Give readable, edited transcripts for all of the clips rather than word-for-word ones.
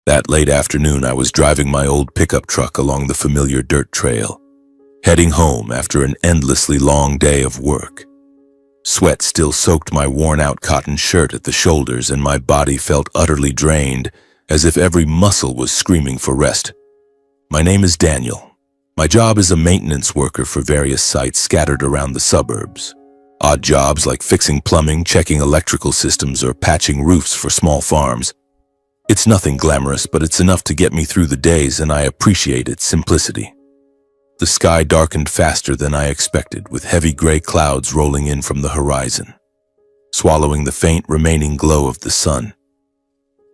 That late afternoon, I was driving my old pickup truck along the familiar dirt trail, heading home after an endlessly long day of work. Sweat still soaked my worn-out cotton shirt at the shoulders, and my body felt utterly drained, as if every muscle was screaming for rest. My name is Daniel. My job is a maintenance worker for various sites scattered around the suburbs. Odd jobs like fixing plumbing, checking electrical systems, or patching roofs for small farms. It's nothing glamorous, but it's enough to get me through the days, and I appreciate its simplicity. The sky darkened faster than I expected, with heavy gray clouds rolling in from the horizon, swallowing the faint remaining glow of the sun.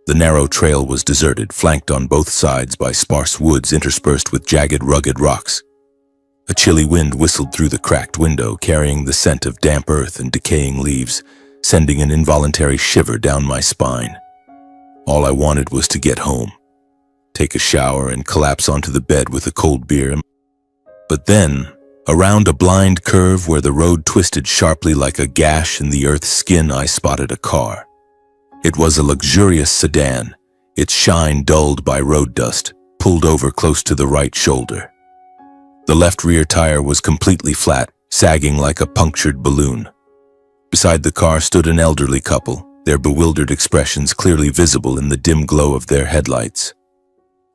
The narrow trail was deserted, flanked on both sides by sparse woods interspersed with jagged, rugged rocks. A chilly wind whistled through the cracked window, carrying the scent of damp earth and decaying leaves, sending an involuntary shiver down my spine. All I wanted was to get home, take a shower, and collapse onto the bed with a cold beer. But then, around a blind curve where the road twisted sharply like a gash in the earth's skin, I spotted a car. It was a luxurious sedan, its shine dulled by road dust, pulled over close to the right shoulder. The left rear tire was completely flat, sagging like a punctured balloon. Beside the car stood an elderly couple, their bewildered expressions clearly visible in the dim glow of their headlights.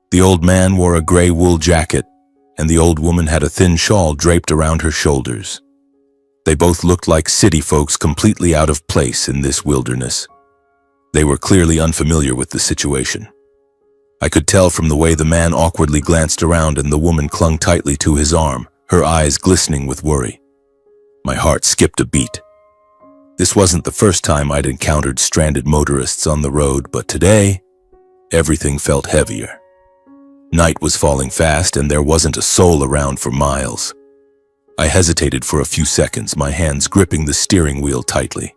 The old man wore a gray wool jacket, and the old woman had a thin shawl draped around her shoulders. They both looked like city folks completely out of place in this wilderness. They were clearly unfamiliar with the situation. I could tell from the way the man awkwardly glanced around and the woman clung tightly to his arm, her eyes glistening with worry. My heart skipped a beat. This wasn't the first time I'd encountered stranded motorists on the road, but today, everything felt heavier. Night was falling fast, and there wasn't a soul around for miles. I hesitated for a few seconds, my hands gripping the steering wheel tightly.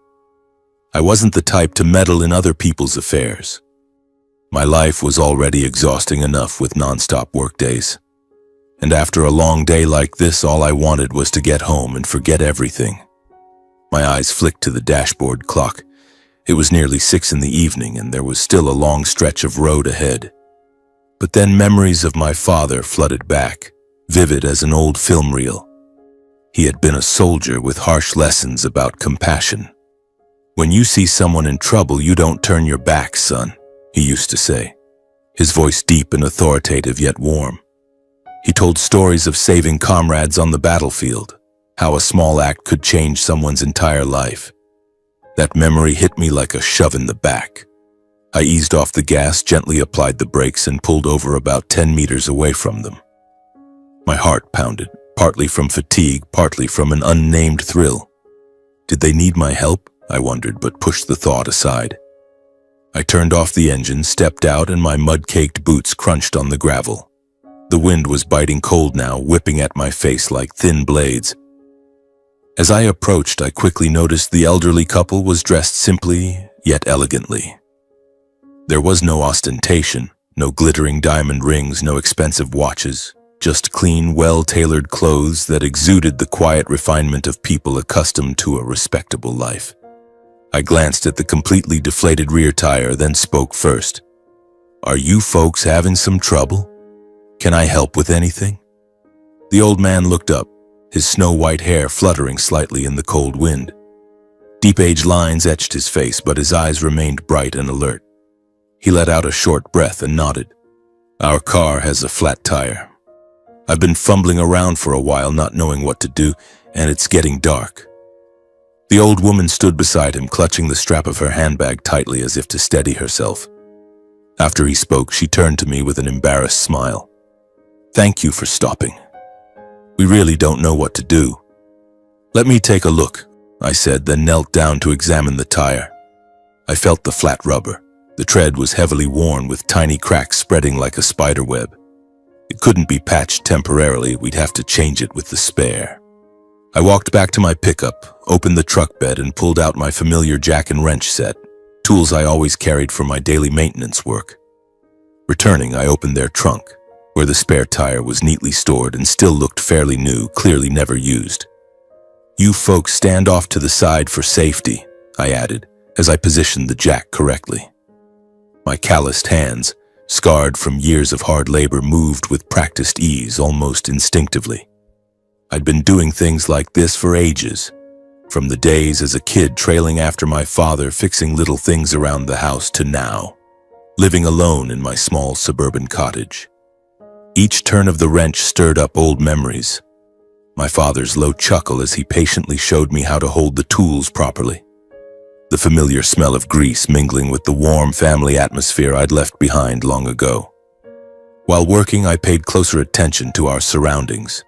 I wasn't the type to meddle in other people's affairs. My life was already exhausting enough with non-stop workdays. And after a long day like this, all I wanted was to get home and forget everything. My eyes flicked to the dashboard clock. It was nearly 6 in the evening, and there was still a long stretch of road ahead. But then memories of my father flooded back, vivid as an old film reel. He had been a soldier with harsh lessons about compassion. "When you see someone in trouble, you don't turn your back, son," he used to say, his voice deep and authoritative yet warm. He told stories of saving comrades on the battlefield, how a small act could change someone's entire life. That memory hit me like a shove in the back. I eased off the gas, gently applied the brakes, and pulled over about 10 meters away from them. My heart pounded, partly from fatigue, partly from an unnamed thrill. Did they need my help? I wondered, but pushed the thought aside. I turned off the engine, stepped out, and my mud-caked boots crunched on the gravel. The wind was biting cold now, whipping at my face like thin blades. As I approached, I quickly noticed the elderly couple was dressed simply, yet elegantly. There was no ostentation, no glittering diamond rings, no expensive watches, just clean, well-tailored clothes that exuded the quiet refinement of people accustomed to a respectable life. I glanced at the completely deflated rear tire, then spoke first. "Are you folks having some trouble? Can I help with anything?" The old man looked up, his snow-white hair fluttering slightly in the cold wind. Deep age lines etched his face, but his eyes remained bright and alert. He let out a short breath and nodded. "Our car has a flat tire. I've been fumbling around for a while, not knowing what to do, and it's getting dark." The old woman stood beside him, clutching the strap of her handbag tightly as if to steady herself. After he spoke, she turned to me with an embarrassed smile. "Thank you for stopping. We really don't know what to do." "Let me take a look," I said, then knelt down to examine the tire. I felt the flat rubber. The tread was heavily worn, with tiny cracks spreading like a spider web. It couldn't be patched temporarily, we'd have to change it with the spare. I walked back to my pickup, opened the truck bed, and pulled out my familiar jack and wrench set, tools I always carried for my daily maintenance work. Returning, I opened their trunk, where the spare tire was neatly stored and still looked fairly new, clearly never used. "You folks stand off to the side for safety," I added, as I positioned the jack correctly. My calloused hands, scarred from years of hard labor, moved with practiced ease, almost instinctively. I'd been doing things like this for ages, from the days as a kid trailing after my father fixing little things around the house to now, living alone in my small suburban cottage. Each turn of the wrench stirred up old memories. My father's low chuckle as he patiently showed me how to hold the tools properly. The familiar smell of grease mingling with the warm family atmosphere I'd left behind long ago. While working, I paid closer attention to our surroundings.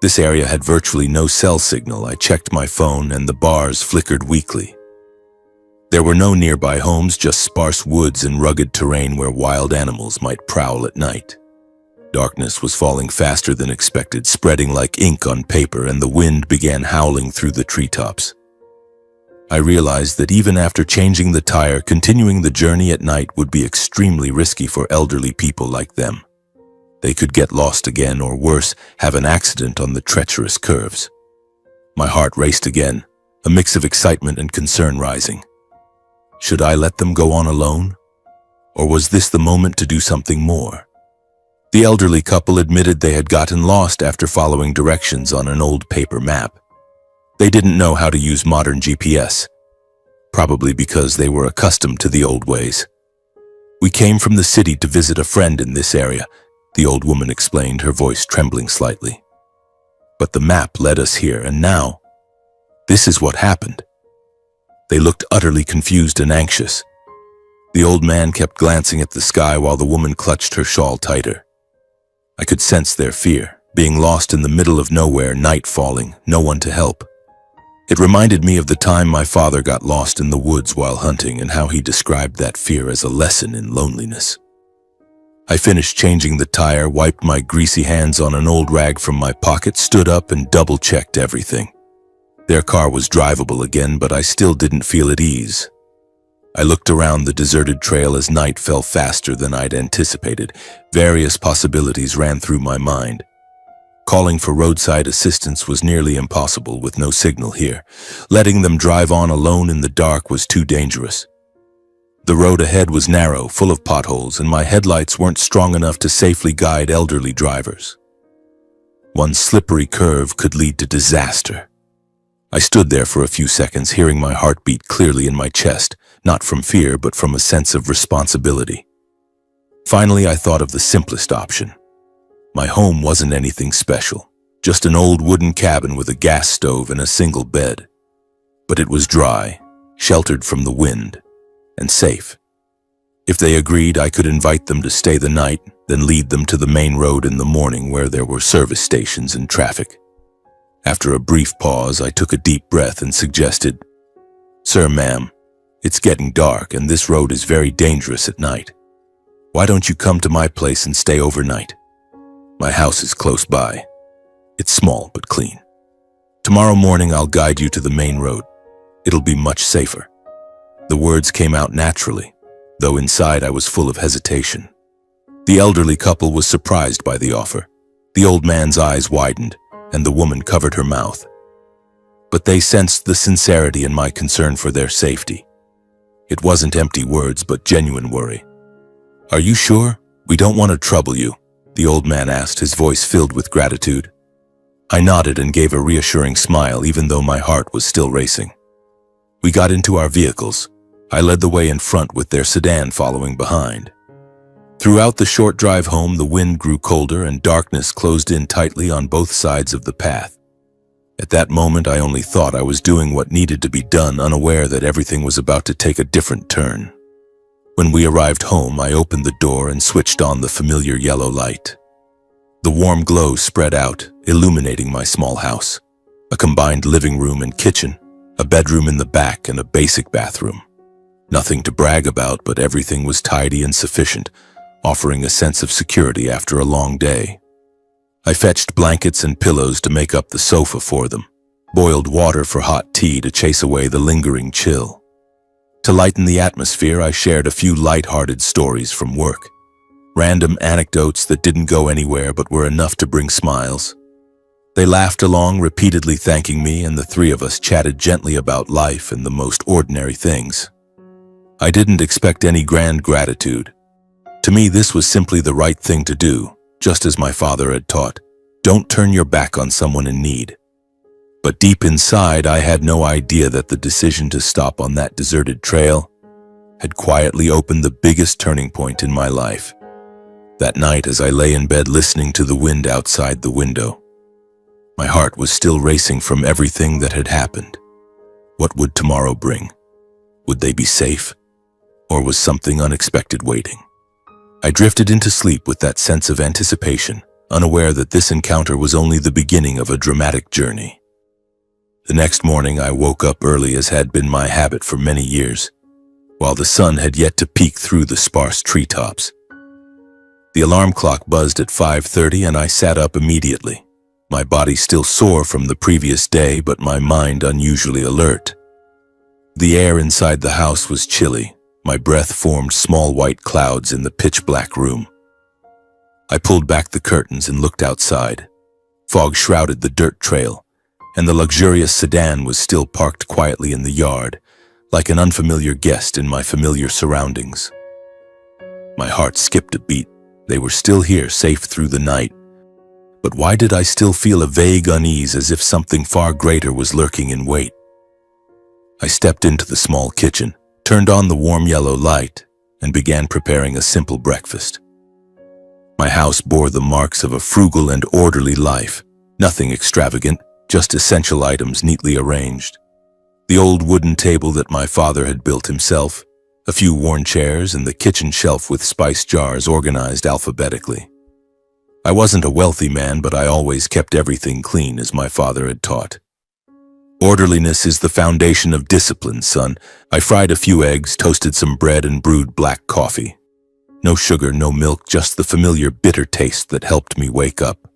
This area had virtually no cell signal. I checked my phone and the bars flickered weakly. There were no nearby homes, just sparse woods and rugged terrain where wild animals might prowl at night. Darkness was falling faster than expected, spreading like ink on paper, and the wind began howling through the treetops. I realized that even after changing the tire, continuing the journey at night would be extremely risky for elderly people like them. They could get lost again, or worse, have an accident on the treacherous curves. My heart raced again, a mix of excitement and concern rising. Should I let them go on alone? Or was this the moment to do something more? The elderly couple admitted they had gotten lost after following directions on an old paper map. They didn't know how to use modern GPS, probably because they were accustomed to the old ways. "We came from the city to visit a friend in this area," the old woman explained, her voice trembling slightly. "But the map led us here, and now, this is what happened." They looked utterly confused and anxious. The old man kept glancing at the sky while the woman clutched her shawl tighter. I could sense their fear, being lost in the middle of nowhere, night falling, no one to help. It reminded me of the time my father got lost in the woods while hunting and how he described that fear as a lesson in loneliness. I finished changing the tire, wiped my greasy hands on an old rag from my pocket, stood up and double-checked everything. Their car was drivable again, but I still didn't feel at ease. I looked around the deserted trail as night fell faster than I'd anticipated. Various possibilities ran through my mind. Calling for roadside assistance was nearly impossible with no signal here. Letting them drive on alone in the dark was too dangerous. The road ahead was narrow, full of potholes, and my headlights weren't strong enough to safely guide elderly drivers. One slippery curve could lead to disaster. I stood there for a few seconds, hearing my heart beat clearly in my chest, not from fear, but from a sense of responsibility. Finally, I thought of the simplest option. My home wasn't anything special, just an old wooden cabin with a gas stove and a single bed. But it was dry, sheltered from the wind, and safe. If they agreed, I could invite them to stay the night, then lead them to the main road in the morning where there were service stations and traffic. After a brief pause, I took a deep breath and suggested, "Sir, ma'am, it's getting dark and this road is very dangerous at night. Why don't you come to my place and stay overnight? My house is close by. It's small but clean. Tomorrow morning I'll guide you to the main road. It'll be much safer." The words came out naturally, though inside I was full of hesitation. The elderly couple was surprised by the offer. The old man's eyes widened, and the woman covered her mouth. But they sensed the sincerity in my concern for their safety. It wasn't empty words, but genuine worry. "Are you sure? We don't want to trouble you," the old man asked, his voice filled with gratitude. I nodded and gave a reassuring smile, even though my heart was still racing. We got into our vehicles. I led the way in front with their sedan following behind. Throughout the short drive home, the wind grew colder and darkness closed in tightly on both sides of the path. At that moment, I only thought I was doing what needed to be done, unaware that everything was about to take a different turn. When we arrived home, I opened the door and switched on the familiar yellow light. The warm glow spread out, illuminating my small house. A combined living room and kitchen, a bedroom in the back, and a basic bathroom. Nothing to brag about, but everything was tidy and sufficient, offering a sense of security after a long day. I fetched blankets and pillows to make up the sofa for them, boiled water for hot tea to chase away the lingering chill. To lighten the atmosphere, I shared a few light-hearted stories from work. Random anecdotes that didn't go anywhere but were enough to bring smiles. They laughed along, repeatedly thanking me, and the three of us chatted gently about life and the most ordinary things. I didn't expect any grand gratitude, To me, this was simply the right thing to do, just as my father had taught. Don't turn your back on someone in need. But deep inside, I had no idea that the decision to stop on that deserted trail had quietly opened the biggest turning point in my life. That night, as I lay in bed listening to the wind outside the window, my heart was still racing from everything that had happened. What would tomorrow bring? Would they be safe? Or was something unexpected waiting? I drifted into sleep with that sense of anticipation, unaware that this encounter was only the beginning of a dramatic journey. The next morning, I woke up early as had been my habit for many years, while the sun had yet to peek through the sparse treetops. The alarm clock buzzed at 5:30 and I sat up immediately, my body still sore from the previous day but my mind unusually alert. The air inside the house was chilly. My breath formed small white clouds in the pitch-black room. I pulled back the curtains and looked outside. Fog shrouded the dirt trail, and the luxurious sedan was still parked quietly in the yard, like an unfamiliar guest in my familiar surroundings. My heart skipped a beat. They were still here, safe through the night. But why did I still feel a vague unease, as if something far greater was lurking in wait? I stepped into the small kitchen, turned on the warm yellow light, and began preparing a simple breakfast. My house bore the marks of a frugal and orderly life, nothing extravagant, just essential items neatly arranged. The old wooden table that my father had built himself, a few worn chairs, and the kitchen shelf with spice jars organized alphabetically. I wasn't a wealthy man, but I always kept everything clean as my father had taught. Orderliness is the foundation of discipline, son. I fried a few eggs, toasted some bread, and brewed black coffee. No sugar, no milk, just the familiar bitter taste that helped me wake up.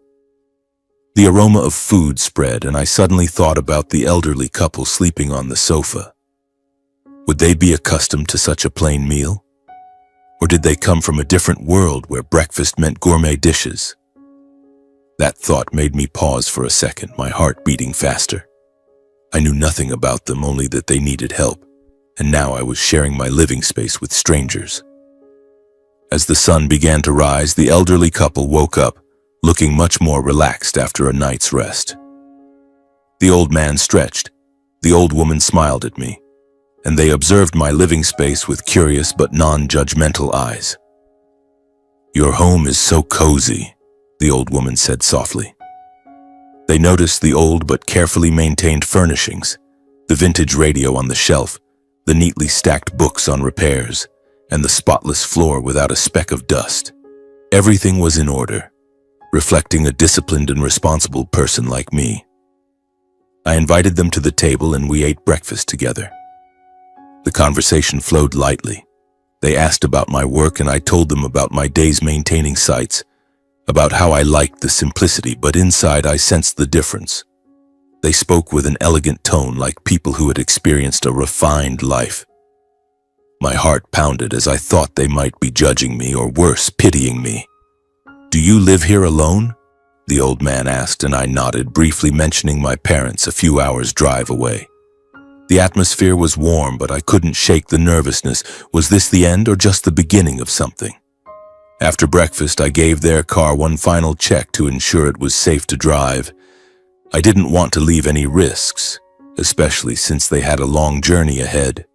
The aroma of food spread, and I suddenly thought about the elderly couple sleeping on the sofa. Would they be accustomed to such a plain meal? Or did they come from a different world where breakfast meant gourmet dishes? That thought made me pause for a second, my heart beating faster. I knew nothing about them, only that they needed help, and now I was sharing my living space with strangers. As the sun began to rise, the elderly couple woke up, looking much more relaxed after a night's rest. The old man stretched, the old woman smiled at me, and they observed my living space with curious but non-judgmental eyes. "Your home is so cozy," the old woman said softly. They noticed the old but carefully maintained furnishings, the vintage radio on the shelf, the neatly stacked books on repairs, and the spotless floor without a speck of dust. Everything was in order, reflecting a disciplined and responsible person like me. I invited them to the table and we ate breakfast together. The conversation flowed lightly. They asked about my work and I told them about my days maintaining sites, about how I liked the simplicity, but inside I sensed the difference. They spoke with an elegant tone, like people who had experienced a refined life. My heart pounded as I thought they might be judging me, or worse, pitying me. "Do you live here alone?" the old man asked, and I nodded, briefly mentioning my parents a few hours' drive away. The atmosphere was warm, but I couldn't shake the nervousness. Was this the end or just the beginning of something? After breakfast, I gave their car one final check to ensure it was safe to drive. I didn't want to leave any risks, especially since they had a long journey ahead.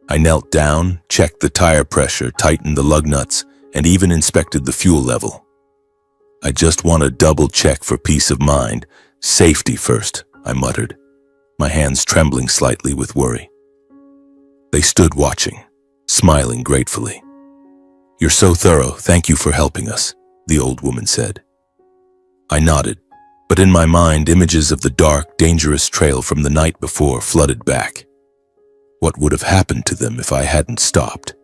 I knelt down, checked the tire pressure, tightened the lug nuts, and even inspected the fuel level. "I just want to double check for peace of mind. Safety first," I muttered, my hands trembling slightly with worry. They stood watching, smiling gratefully. "You're so thorough, thank you for helping us," the old woman said. I nodded, but in my mind, images of the dark, dangerous trail from the night before flooded back. What would have happened to them if I hadn't stopped?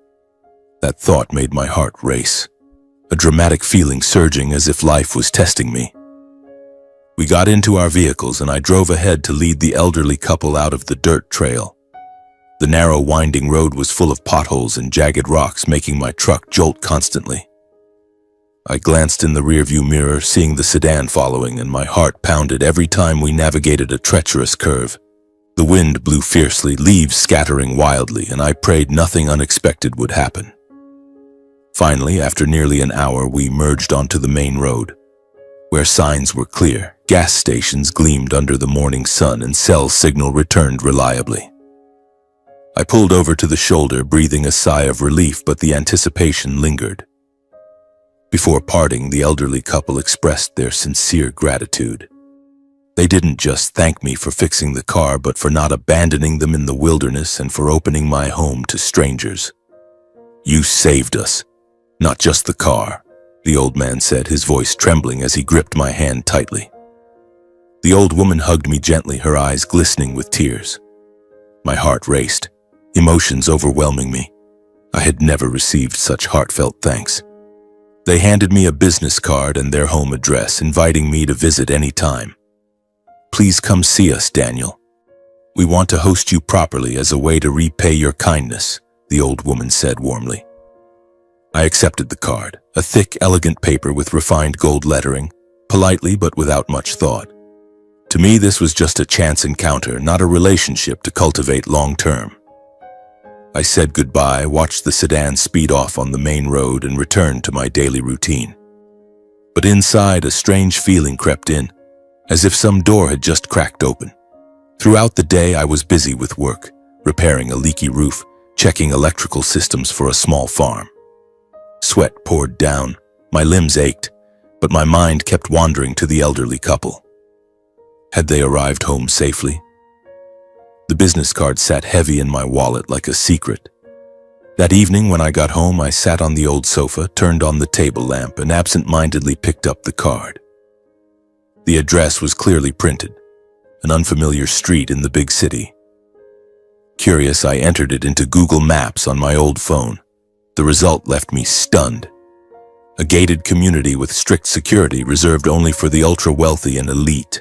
That thought made my heart race, a dramatic feeling surging as if life was testing me. We got into our vehicles and I drove ahead to lead the elderly couple out of the dirt trail. The narrow, winding road was full of potholes and jagged rocks, making my truck jolt constantly. I glanced in the rearview mirror, seeing the sedan following, and my heart pounded every time we navigated a treacherous curve. The wind blew fiercely, leaves scattering wildly, and I prayed nothing unexpected would happen. Finally, after nearly an hour, we merged onto the main road, where signs were clear, gas stations gleamed under the morning sun, and cell signal returned reliably. I pulled over to the shoulder, breathing a sigh of relief, but the anticipation lingered. Before parting, the elderly couple expressed their sincere gratitude. They didn't just thank me for fixing the car, but for not abandoning them in the wilderness and for opening my home to strangers. "You saved us, not just the car," the old man said, his voice trembling as he gripped my hand tightly. The old woman hugged me gently, her eyes glistening with tears. My heart raced, emotions overwhelming me. I had never received such heartfelt thanks. They handed me a business card and their home address, inviting me to visit any time. "Please come see us, Daniel. We want to host you properly as a way to repay your kindness," the old woman said warmly. I accepted the card, a thick, elegant paper with refined gold lettering, politely but without much thought. To me, this was just a chance encounter, not a relationship to cultivate long-term. I said goodbye, watched the sedan speed off on the main road, and returned to my daily routine. But inside, a strange feeling crept in, as if some door had just cracked open. Throughout the day, I was busy with work, repairing a leaky roof, checking electrical systems for a small farm. Sweat poured down, my limbs ached, but my mind kept wandering to the elderly couple. Had they arrived home safely? The business card sat heavy in my wallet like a secret. That evening when I got home, I sat on the old sofa, turned on the table lamp, and absent-mindedly picked up the card. The address was clearly printed, an unfamiliar street in the big city. Curious, I entered it into Google Maps on my old phone. The result left me stunned. A gated community with strict security reserved only for the ultra-wealthy and elite.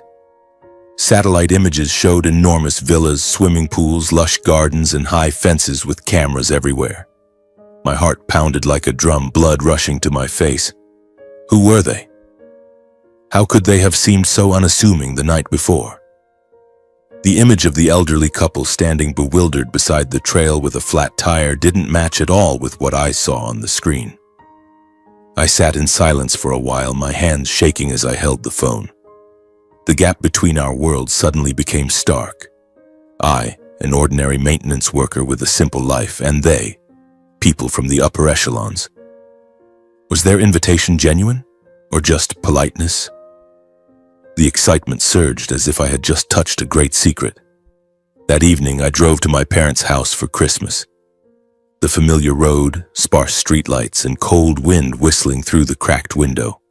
Satellite images showed enormous villas, swimming pools, lush gardens, and high fences with cameras everywhere. My heart pounded like a drum, blood rushing to my face. Who were they? How could they have seemed so unassuming the night before? The image of the elderly couple standing bewildered beside the trail with a flat tire didn't match at all with what I saw on the screen. I sat in silence for a while, my hands shaking as I held the phone. The gap between our worlds suddenly became stark. I, an ordinary maintenance worker with a simple life, and they, people from the upper echelons. Was their invitation genuine, or just politeness? The excitement surged as if I had just touched a great secret. That evening, I drove to my parents' house for Christmas. The familiar road, sparse streetlights, and cold wind whistling through the cracked window.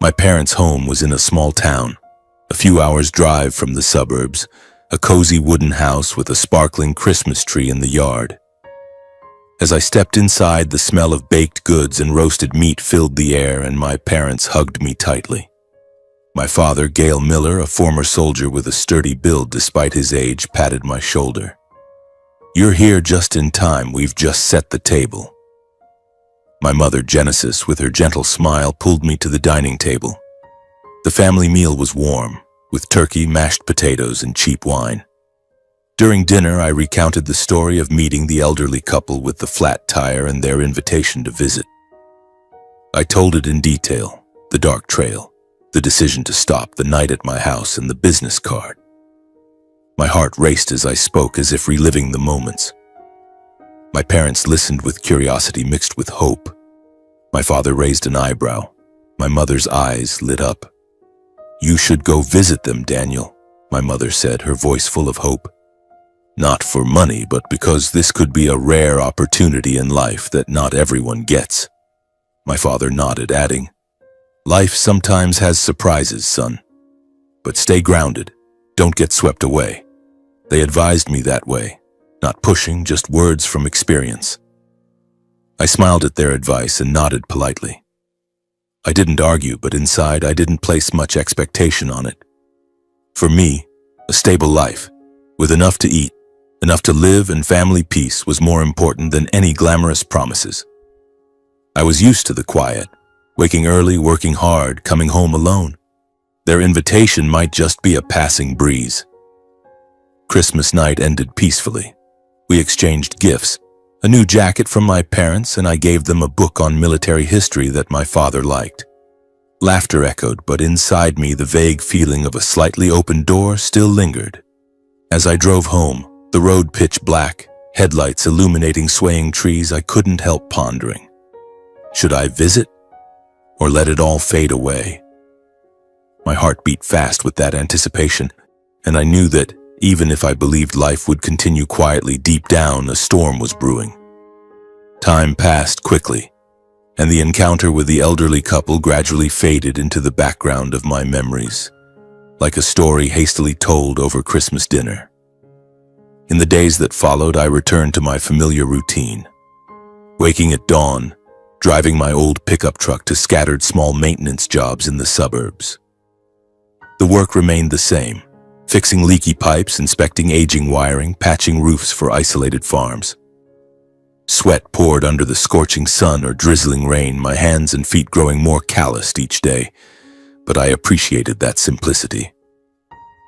My parents' home was in a small town, a few hours' drive from the suburbs, a cozy wooden house with a sparkling Christmas tree in the yard. As I stepped inside, the smell of baked goods and roasted meat filled the air, and my parents hugged me tightly. My father, Gail Miller, a former soldier with a sturdy build despite his age, patted my shoulder. "You're here just in time, we've just set the table." My mother, Genesis, with her gentle smile, pulled me to the dining table. The family meal was warm, with turkey, mashed potatoes, and cheap wine. During dinner, I recounted the story of meeting the elderly couple with the flat tire and their invitation to visit. I told it in detail, the dark trail, the decision to stop, the night at my house, and the business card. My heart raced as I spoke, as if reliving the moments. My parents listened with curiosity mixed with hope. My father raised an eyebrow. My mother's eyes lit up. "You should go visit them, Daniel," my mother said, her voice full of hope. "Not for money, but because this could be a rare opportunity in life that not everyone gets." My father nodded, adding, "Life sometimes has surprises, son. But stay grounded. Don't get swept away." They advised me that way. Not pushing, just words from experience. I smiled at their advice and nodded politely. I didn't argue, but inside I didn't place much expectation on it. For me, a stable life, with enough to eat, enough to live, and family peace was more important than any glamorous promises. I was used to the quiet, waking early, working hard, coming home alone. Their invitation might just be a passing breeze. Christmas night ended peacefully. We exchanged gifts, A new jacket from my parents, and I gave them a book on military history that my father liked. Laughter echoed, but inside me the vague feeling of a slightly open door still lingered. As I drove home, the road pitch black, headlights illuminating swaying trees, I couldn't help pondering. Should I visit, or let it all fade away? My heart beat fast with that anticipation, and I knew that, even if I believed life would continue quietly deep down, a storm was brewing. Time passed quickly, and the encounter with the elderly couple gradually faded into the background of my memories, like a story hastily told over Christmas dinner. In the days that followed, I returned to my familiar routine. Waking at dawn, driving my old pickup truck to scattered small maintenance jobs in the suburbs. The work remained the same, fixing leaky pipes, inspecting aging wiring, patching roofs for isolated farms. Sweat poured under the scorching sun or drizzling rain, my hands and feet growing more calloused each day, but I appreciated that simplicity.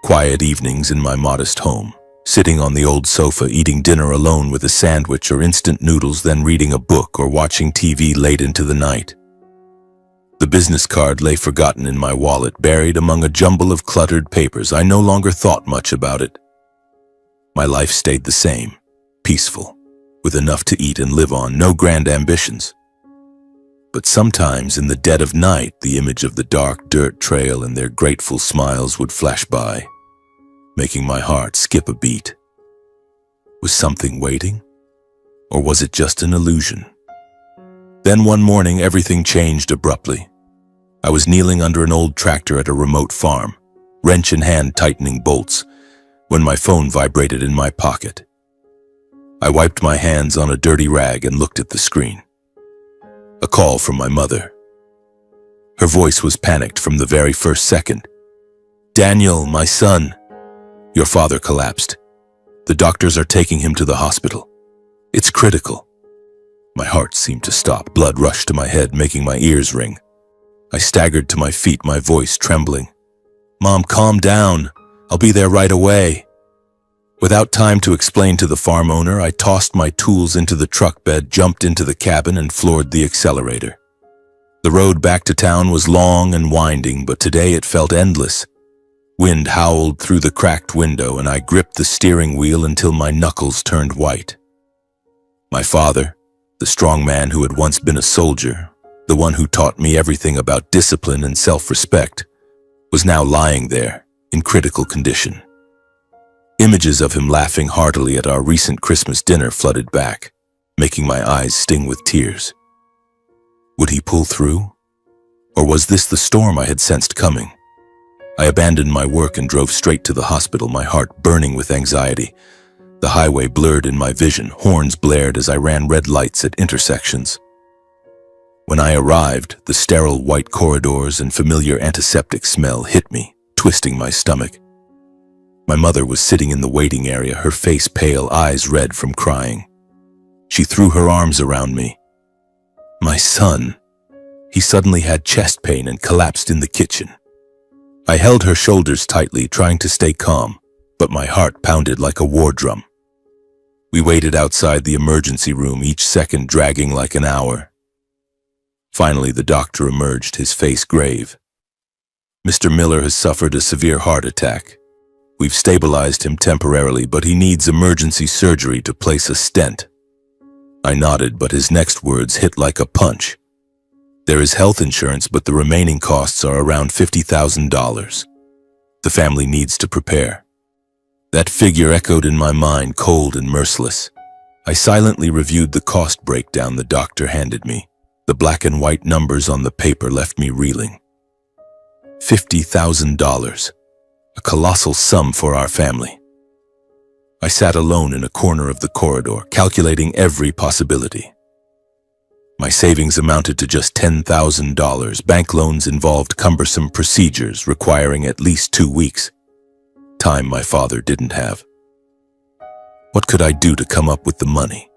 Quiet evenings in my modest home, sitting on the old sofa eating dinner alone with a sandwich or instant noodles, then reading a book or watching TV late into the night. The business card lay forgotten in my wallet, buried among a jumble of cluttered papers. I no longer thought much about it. My life stayed the same, peaceful, with enough to eat and live on, no grand ambitions. But sometimes in the dead of night, the image of the dark dirt trail and their grateful smiles would flash by, making my heart skip a beat. Was something waiting? Or was it just an illusion? Then one morning, everything changed abruptly. I was kneeling under an old tractor at a remote farm, wrench in hand tightening bolts, when my phone vibrated in my pocket. I wiped my hands on a dirty rag and looked at the screen. A call from my mother. Her voice was panicked from the very first second. "Daniel, my son, your father collapsed. The doctors are taking him to the hospital. It's critical." My heart seemed to stop. Blood rushed to my head, making my ears ring. I staggered to my feet, my voice trembling. "Mom, calm down. I'll be there right away." Without time to explain to the farm owner, I tossed my tools into the truck bed, jumped into the cabin, and floored the accelerator. The road back to town was long and winding, but today it felt endless. Wind howled through the cracked window, and I gripped the steering wheel until my knuckles turned white. My father, the strong man who had once been a soldier, the one who taught me everything about discipline and self-respect, was now lying there, in critical condition. Images of him laughing heartily at our recent Christmas dinner flooded back, making my eyes sting with tears. Would he pull through? Or was this the storm I had sensed coming? I abandoned my work and drove straight to the hospital, my heart burning with anxiety. The highway blurred in my vision, horns blared as I ran red lights at intersections. When I arrived, the sterile white corridors and familiar antiseptic smell hit me, twisting my stomach. My mother was sitting in the waiting area, her face pale, eyes red from crying. She threw her arms around me. My son. He suddenly had chest pain and collapsed in the kitchen. I held her shoulders tightly, trying to stay calm, but my heart pounded like a war drum. We waited outside the emergency room, each second dragging like an hour. Finally, the doctor emerged, his face grave. "Mr. Miller has suffered a severe heart attack. We've stabilized him temporarily, but he needs emergency surgery to place a stent." I nodded, but his next words hit like a punch. "There is health insurance, but the remaining costs are around $50,000. The family needs to prepare." That figure echoed in my mind, cold and merciless. I silently reviewed the cost breakdown the doctor handed me. The black and white numbers on the paper left me reeling. $50,000. A colossal sum for our family. I sat alone in a corner of the corridor, calculating every possibility. My savings amounted to just $10,000. Bank loans involved cumbersome procedures requiring at least 2 weeks. Time my father didn't have. What could I do to come up with the money?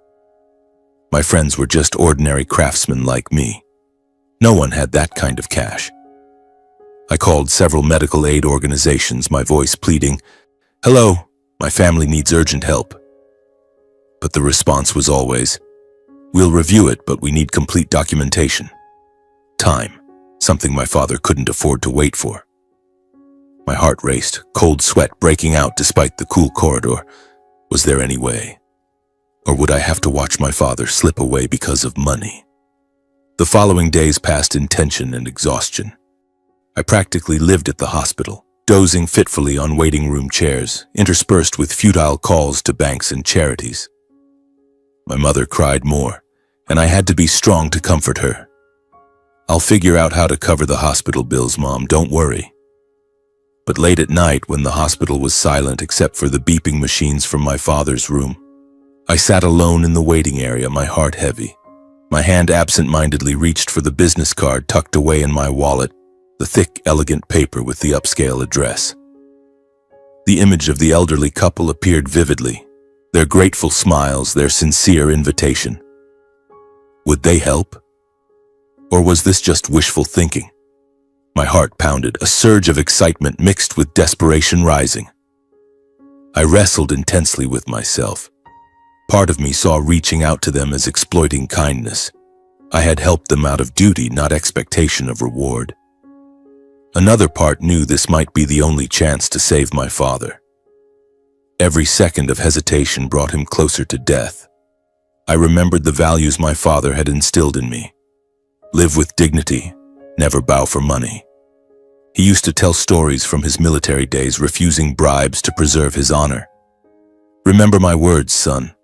My friends were just ordinary craftsmen like me. No one had that kind of cash. I called several medical aid organizations, my voice pleading, "Hello, my family needs urgent help." But the response was always, "We'll review it, but we need complete documentation." Time, something my father couldn't afford to wait for. My heart raced, cold sweat breaking out despite the cool corridor. Was there any way? Or would I have to watch my father slip away because of money? The following days passed in tension and exhaustion. I practically lived at the hospital, dozing fitfully on waiting room chairs, interspersed with futile calls to banks and charities. My mother cried more, and I had to be strong to comfort her. "I'll figure out how to cover the hospital bills, Mom, don't worry." But late at night, when the hospital was silent except for the beeping machines from my father's room, I sat alone in the waiting area, my heart heavy. My hand absent-mindedly reached for the business card tucked away in my wallet, the thick, elegant paper with the upscale address. The image of the elderly couple appeared vividly, their grateful smiles, their sincere invitation. Would they help? Or was this just wishful thinking? My heart pounded, a surge of excitement mixed with desperation rising. I wrestled intensely with myself. Part of me saw reaching out to them as exploiting kindness. I had helped them out of duty, not expectation of reward. Another part knew this might be the only chance to save my father. Every second of hesitation brought him closer to death. I remembered the values my father had instilled in me. Live with dignity, never bow for money. He used to tell stories from his military days, refusing bribes to preserve his honor. "Remember my words, son.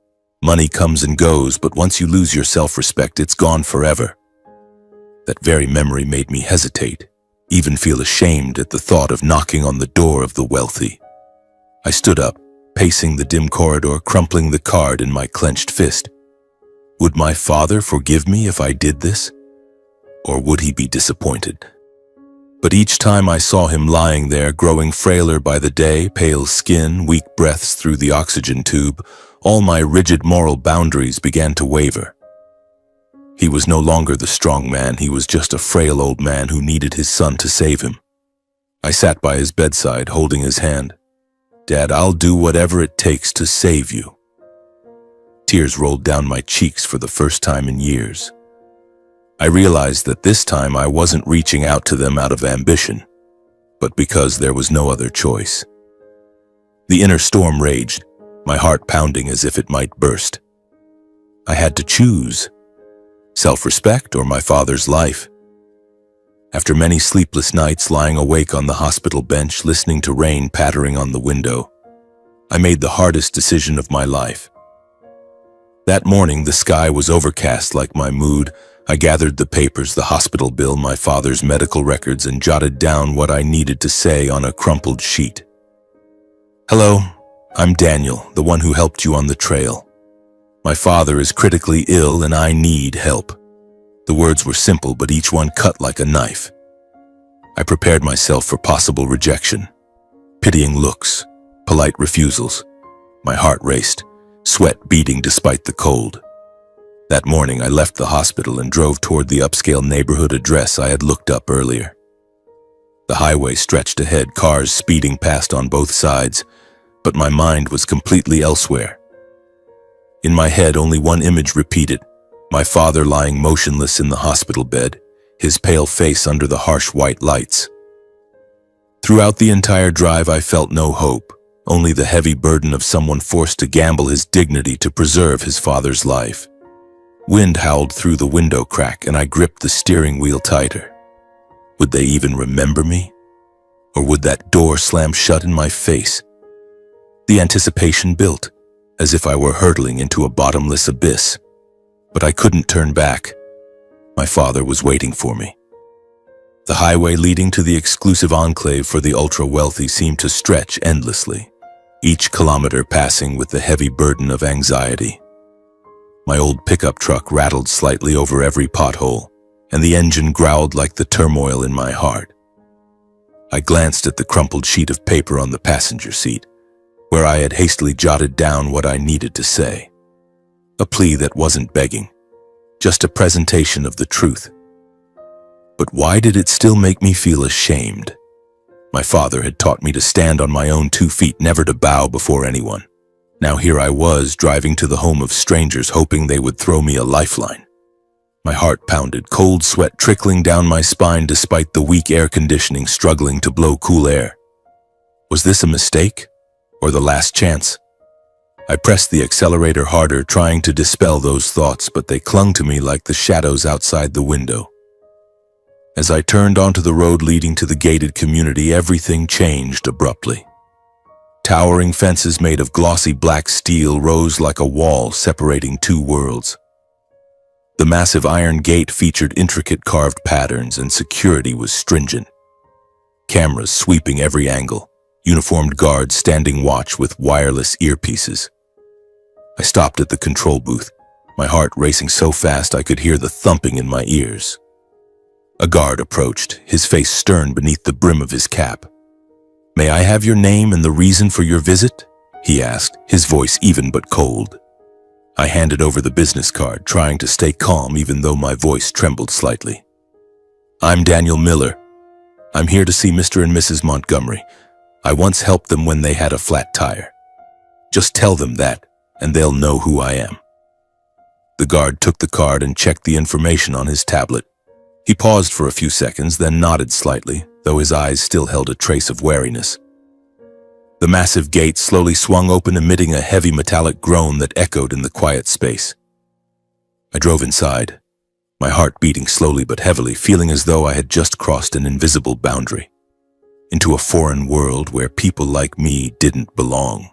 Money comes and goes, but once you lose your self-respect, it's gone forever." That very memory made me hesitate, even feel ashamed at the thought of knocking on the door of the wealthy. I stood up, pacing the dim corridor, crumpling the card in my clenched fist. Would my father forgive me if I did this? Or would he be disappointed? But each time I saw him lying there, growing frailer by the day, pale skin, weak breaths through the oxygen tube, all my rigid moral boundaries began to waver. He was no longer the strong man, he was just a frail old man who needed his son to save him. I sat by his bedside, holding his hand. "Dad, I'll do whatever it takes to save you." Tears rolled down my cheeks for the first time in years. I realized that this time I wasn't reaching out to them out of ambition, but because there was no other choice. The inner storm raged, my heart pounding as if it might burst. I had to choose, self-respect or my father's life. After many sleepless nights lying awake on the hospital bench, listening to rain pattering on the window, I made the hardest decision of my life. That morning, the sky was overcast like my mood. I gathered the papers, the hospital bill, my father's medical records, and jotted down what I needed to say on a crumpled sheet. "Hello, I'm Daniel, the one who helped you on the trail. My father is critically ill and I need help." The words were simple, but each one cut like a knife. I prepared myself for possible rejection, pitying looks, polite refusals. My heart raced, sweat beading despite the cold. That morning, I left the hospital and drove toward the upscale neighborhood address I had looked up earlier. The highway stretched ahead, cars speeding past on both sides, but my mind was completely elsewhere. In my head, only one image repeated, my father lying motionless in the hospital bed, his pale face under the harsh white lights. Throughout the entire drive, I felt no hope, only the heavy burden of someone forced to gamble his dignity to preserve his father's life. Wind howled through the window crack, and I gripped the steering wheel tighter. Would they even remember me? Or would that door slam shut in my face? The anticipation built, as if I were hurtling into a bottomless abyss. But I couldn't turn back. My father was waiting for me. The highway leading to the exclusive enclave for the ultra-wealthy seemed to stretch endlessly, each kilometer passing with the heavy burden of anxiety. My old pickup truck rattled slightly over every pothole, and the engine growled like the turmoil in my heart. I glanced at the crumpled sheet of paper on the passenger seat, where I had hastily jotted down what I needed to say. A plea that wasn't begging, just a presentation of the truth. But why did it still make me feel ashamed? My father had taught me to stand on my own 2 feet, never to bow before anyone. Now here I was, driving to the home of strangers, hoping they would throw me a lifeline. My heart pounded, cold sweat trickling down my spine despite the weak air conditioning struggling to blow cool air. Was this a mistake? Or the last chance? I pressed the accelerator harder, trying to dispel those thoughts, but they clung to me like the shadows outside the window. As I turned onto the road leading to the gated community, everything changed abruptly. Towering fences made of glossy black steel rose like a wall separating two worlds. The massive iron gate featured intricate carved patterns, and security was stringent. Cameras sweeping every angle, uniformed guards standing watch with wireless earpieces. I stopped at the control booth, my heart racing so fast I could hear the thumping in my ears. A guard approached, his face stern beneath the brim of his cap. "May I have your name and the reason for your visit?" he asked, his voice even but cold. I handed over the business card, trying to stay calm even though my voice trembled slightly. "I'm Daniel Miller. I'm here to see Mr. and Mrs. Montgomery. I once helped them when they had a flat tire. Just tell them that, and they'll know who I am." The guard took the card and checked the information on his tablet. He paused for a few seconds, then nodded slightly, though his eyes still held a trace of wariness. The massive gate slowly swung open, emitting a heavy metallic groan that echoed in the quiet space. I drove inside, my heart beating slowly but heavily, feeling as though I had just crossed an invisible boundary, into a foreign world where people like me didn't belong.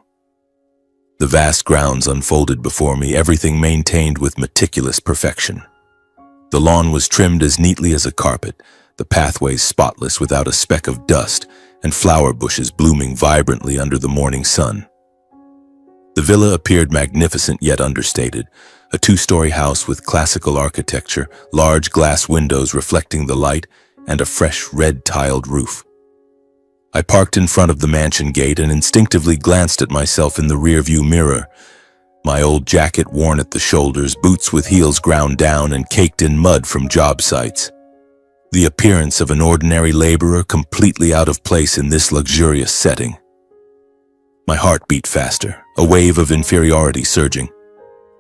The vast grounds unfolded before me, everything maintained with meticulous perfection. The lawn was trimmed as neatly as a carpet, the pathways spotless without a speck of dust, and flower bushes blooming vibrantly under the morning sun. The villa appeared magnificent yet understated, a two-story house with classical architecture, large glass windows reflecting the light, and a fresh red-tiled roof. I parked in front of the mansion gate and instinctively glanced at myself in the rearview mirror. My old jacket worn at the shoulders, boots with heels ground down and caked in mud from job sites. The appearance of an ordinary laborer, completely out of place in this luxurious setting. My heart beat faster, a wave of inferiority surging.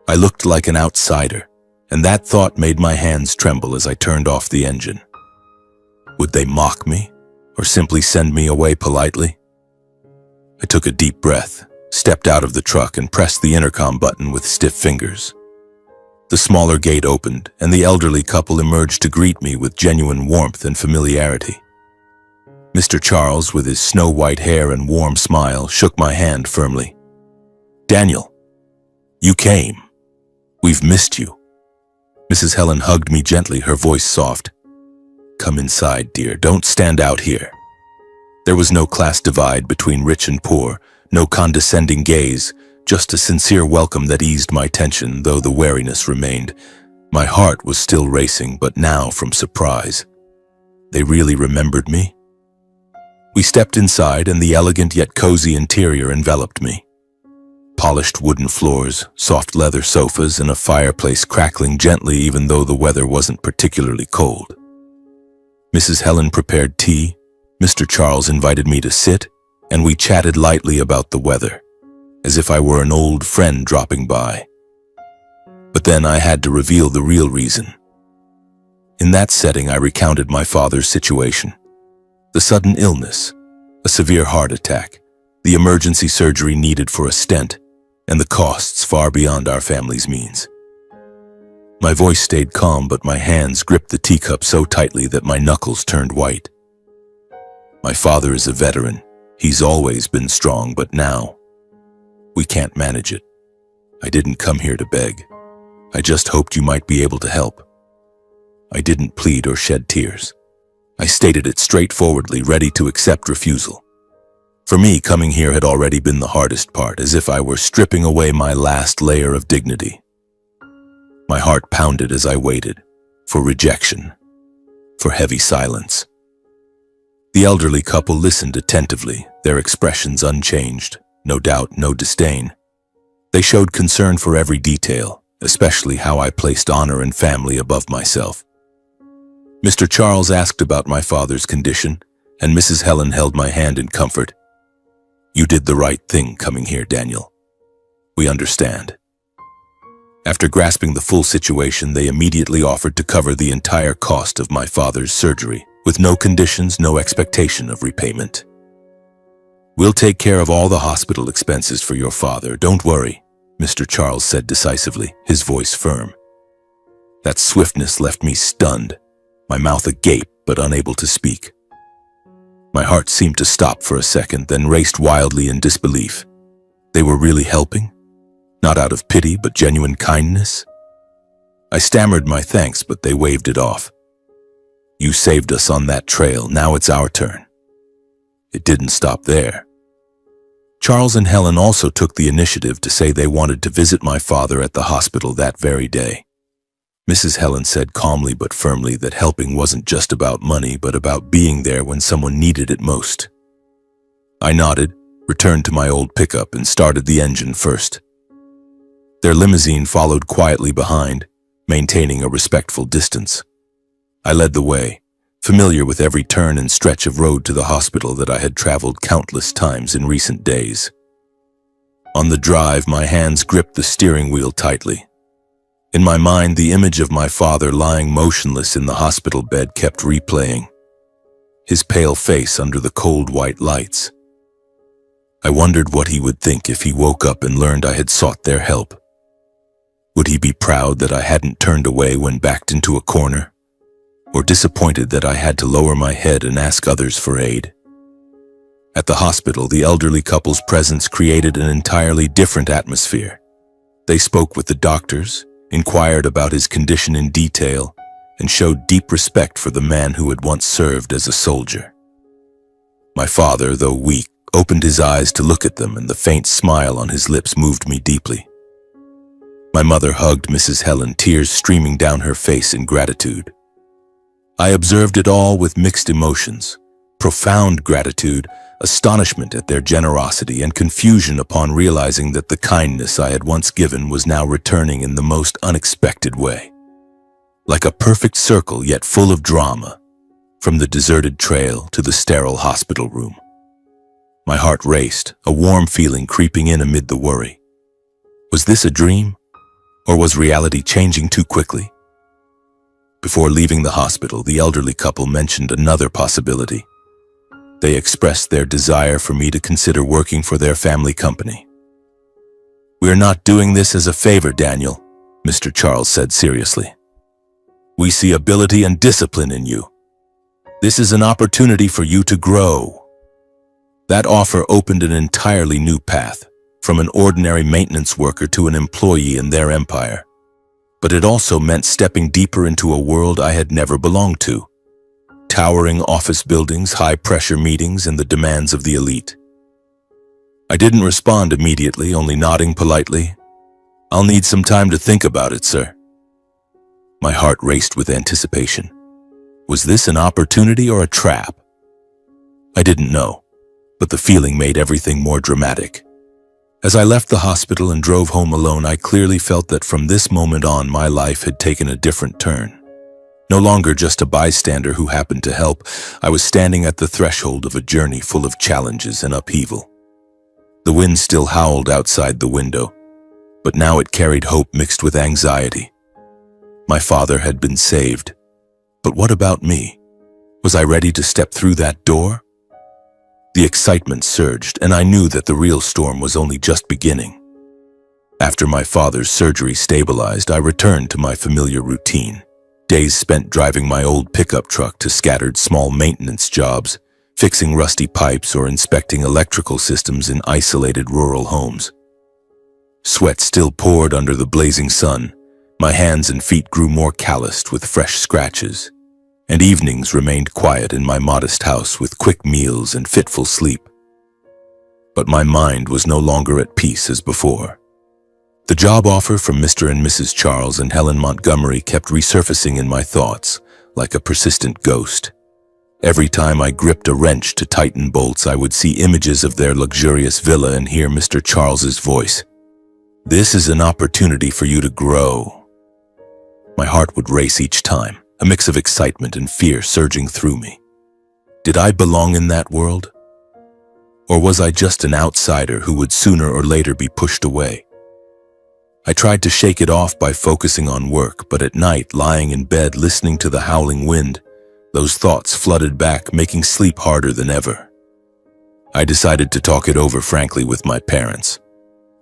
I looked like an outsider, and that thought made my hands tremble as I turned off the engine. Would they mock me, or simply send me away politely? I took a deep breath, stepped out of the truck, and pressed the intercom button with stiff fingers. The smaller gate opened, and the elderly couple emerged to greet me with genuine warmth and familiarity. Mr. Charles, with his snow-white hair and warm smile, shook my hand firmly. "Daniel, you came. We've missed you." Mrs. Helen hugged me gently, her voice soft. "Come inside, dear. Don't stand out here." There was no class divide between rich and poor, no condescending gaze, just a sincere welcome that eased my tension, though the wariness remained. My heart was still racing, but now from surprise. They really remembered me? We stepped inside, and the elegant yet cozy interior enveloped me. Polished wooden floors, soft leather sofas, and a fireplace crackling gently even though the weather wasn't particularly cold. Mrs. Helen prepared tea, Mr. Charles invited me to sit, and we chatted lightly about the weather, as if I were an old friend dropping by. But then I had to reveal the real reason. In that setting, I recounted my father's situation. The sudden illness, a severe heart attack, the emergency surgery needed for a stent, and the costs far beyond our family's means. My voice stayed calm, but my hands gripped the teacup so tightly that my knuckles turned white. My father is a veteran. He's always been strong, but now, we can't manage it. I didn't come here to beg. I just hoped you might be able to help. I didn't plead or shed tears. I stated it straightforwardly, ready to accept refusal. For me, coming here had already been the hardest part, as if I were stripping away my last layer of dignity. My heart pounded as I waited, for rejection, for heavy silence. The elderly couple listened attentively, their expressions unchanged, no doubt, no disdain. They showed concern for every detail, especially how I placed honor and family above myself. Mr. Charles asked about my father's condition, and Mrs. Helen held my hand in comfort. "You did the right thing coming here, Daniel. We understand. After grasping the full situation, they immediately offered to cover the entire cost of my father's surgery, with no conditions, no expectation of repayment. We'll take care of all the hospital expenses for your father, don't worry, Mr. Charles said decisively, his voice firm. That swiftness left me stunned, my mouth agape but unable to speak. My heart seemed to stop for a second, then raced wildly in disbelief. They were really helping? Not out of pity, but genuine kindness? I stammered my thanks, but they waved it off. You saved us on that trail, now it's our turn. It didn't stop there. Charles and Helen also took the initiative to say they wanted to visit my father at the hospital that very day. Mrs. Helen said calmly but firmly that helping wasn't just about money, but about being there when someone needed it most. I nodded, returned to my old pickup, and started the engine first. Their limousine followed quietly behind, maintaining a respectful distance. I led the way, familiar with every turn and stretch of road to the hospital that I had traveled countless times in recent days. On the drive, my hands gripped the steering wheel tightly. In my mind, the image of my father lying motionless in the hospital bed kept replaying, his pale face under the cold white lights. I wondered what he would think if he woke up and learned I had sought their help. Would he be proud that I hadn't turned away when backed into a corner? Or disappointed that I had to lower my head and ask others for aid? At the hospital, the elderly couple's presence created an entirely different atmosphere. They spoke with the doctors, inquired about his condition in detail, and showed deep respect for the man who had once served as a soldier. My father, though weak, opened his eyes to look at them, and the faint smile on his lips moved me deeply. My mother hugged Mrs. Helen, tears streaming down her face in gratitude. I observed it all with mixed emotions, profound gratitude, astonishment at their generosity, and confusion upon realizing that the kindness I had once given was now returning in the most unexpected way. Like a perfect circle, yet full of drama, from the deserted trail to the sterile hospital room. My heart raced, a warm feeling creeping in amid the worry. Was this a dream? Or was reality changing too quickly? Before leaving the hospital, the elderly couple mentioned another possibility. They expressed their desire for me to consider working for their family company. "We're not doing this as a favor, Daniel," Mr. Charles said seriously. "We see ability and discipline in you. This is an opportunity for you to grow." That offer opened an entirely new path, from an ordinary maintenance worker to an employee in their empire. But it also meant stepping deeper into a world I had never belonged to. Towering office buildings, high-pressure meetings, and the demands of the elite. I didn't respond immediately, only nodding politely. "I'll need some time to think about it, sir." My heart raced with anticipation. Was this an opportunity or a trap? I didn't know, but the feeling made everything more dramatic. As I left the hospital and drove home alone, I clearly felt that from this moment on, my life had taken a different turn. No longer just a bystander who happened to help, I was standing at the threshold of a journey full of challenges and upheaval. The wind still howled outside the window, but now it carried hope mixed with anxiety. My father had been saved, but what about me? Was I ready to step through that door? The excitement surged, and I knew that the real storm was only just beginning. After my father's surgery stabilized, I returned to my familiar routine. Days spent driving my old pickup truck to scattered small maintenance jobs, fixing rusty pipes or inspecting electrical systems in isolated rural homes. Sweat still poured under the blazing sun. My hands and feet grew more calloused with fresh scratches, and evenings remained quiet in my modest house with quick meals and fitful sleep. But my mind was no longer at peace as before. The job offer from Mr. and Mrs. Charles and Helen Montgomery kept resurfacing in my thoughts, like a persistent ghost. Every time I gripped a wrench to tighten bolts, I would see images of their luxurious villa and hear Mr. Charles's voice. "This is an opportunity for you to grow." My heart would race each time, a mix of excitement and fear surging through me. Did I belong in that world? Or was I just an outsider who would sooner or later be pushed away? I tried to shake it off by focusing on work, but at night, lying in bed listening to the howling wind, those thoughts flooded back, making sleep harder than ever. I decided to talk it over frankly with my parents.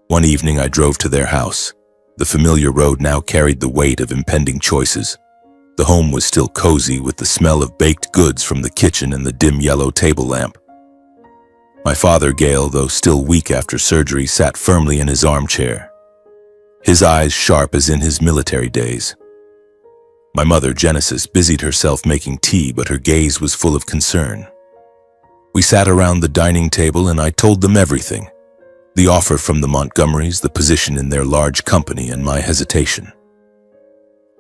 One evening I drove to their house. The familiar road now carried the weight of impending choices. The home was still cozy, with the smell of baked goods from the kitchen and the dim yellow table lamp. My father, Gale, though still weak after surgery, sat firmly in his armchair, his eyes sharp as in his military days. My mother, Genesis, busied herself making tea, but her gaze was full of concern. We sat around the dining table and I told them everything. The offer from the Montgomerys, the position in their large company, and my hesitation.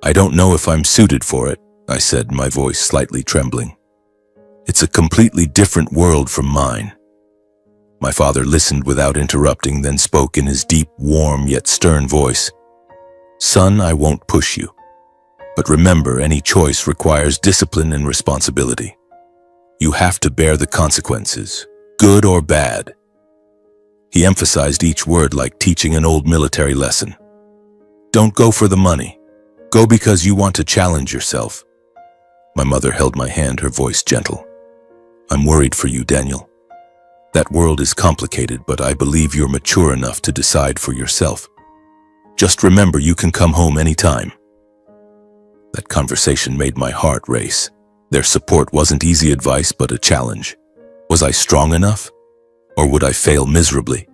"I don't know if I'm suited for it," I said, my voice slightly trembling. "It's a completely different world from mine." My father listened without interrupting, then spoke in his deep, warm, yet stern voice. "Son, I won't push you. But remember, any choice requires discipline and responsibility. You have to bear the consequences, good or bad." He emphasized each word like teaching an old military lesson. "Don't go for the money. Go because you want to challenge yourself." My mother held my hand, her voice gentle. "I'm worried for you, Daniel. That world is complicated, but I believe you're mature enough to decide for yourself. Just remember, you can come home anytime." That conversation made my heart race. Their support wasn't easy advice, but a challenge. Was I strong enough? Or would I fail miserably?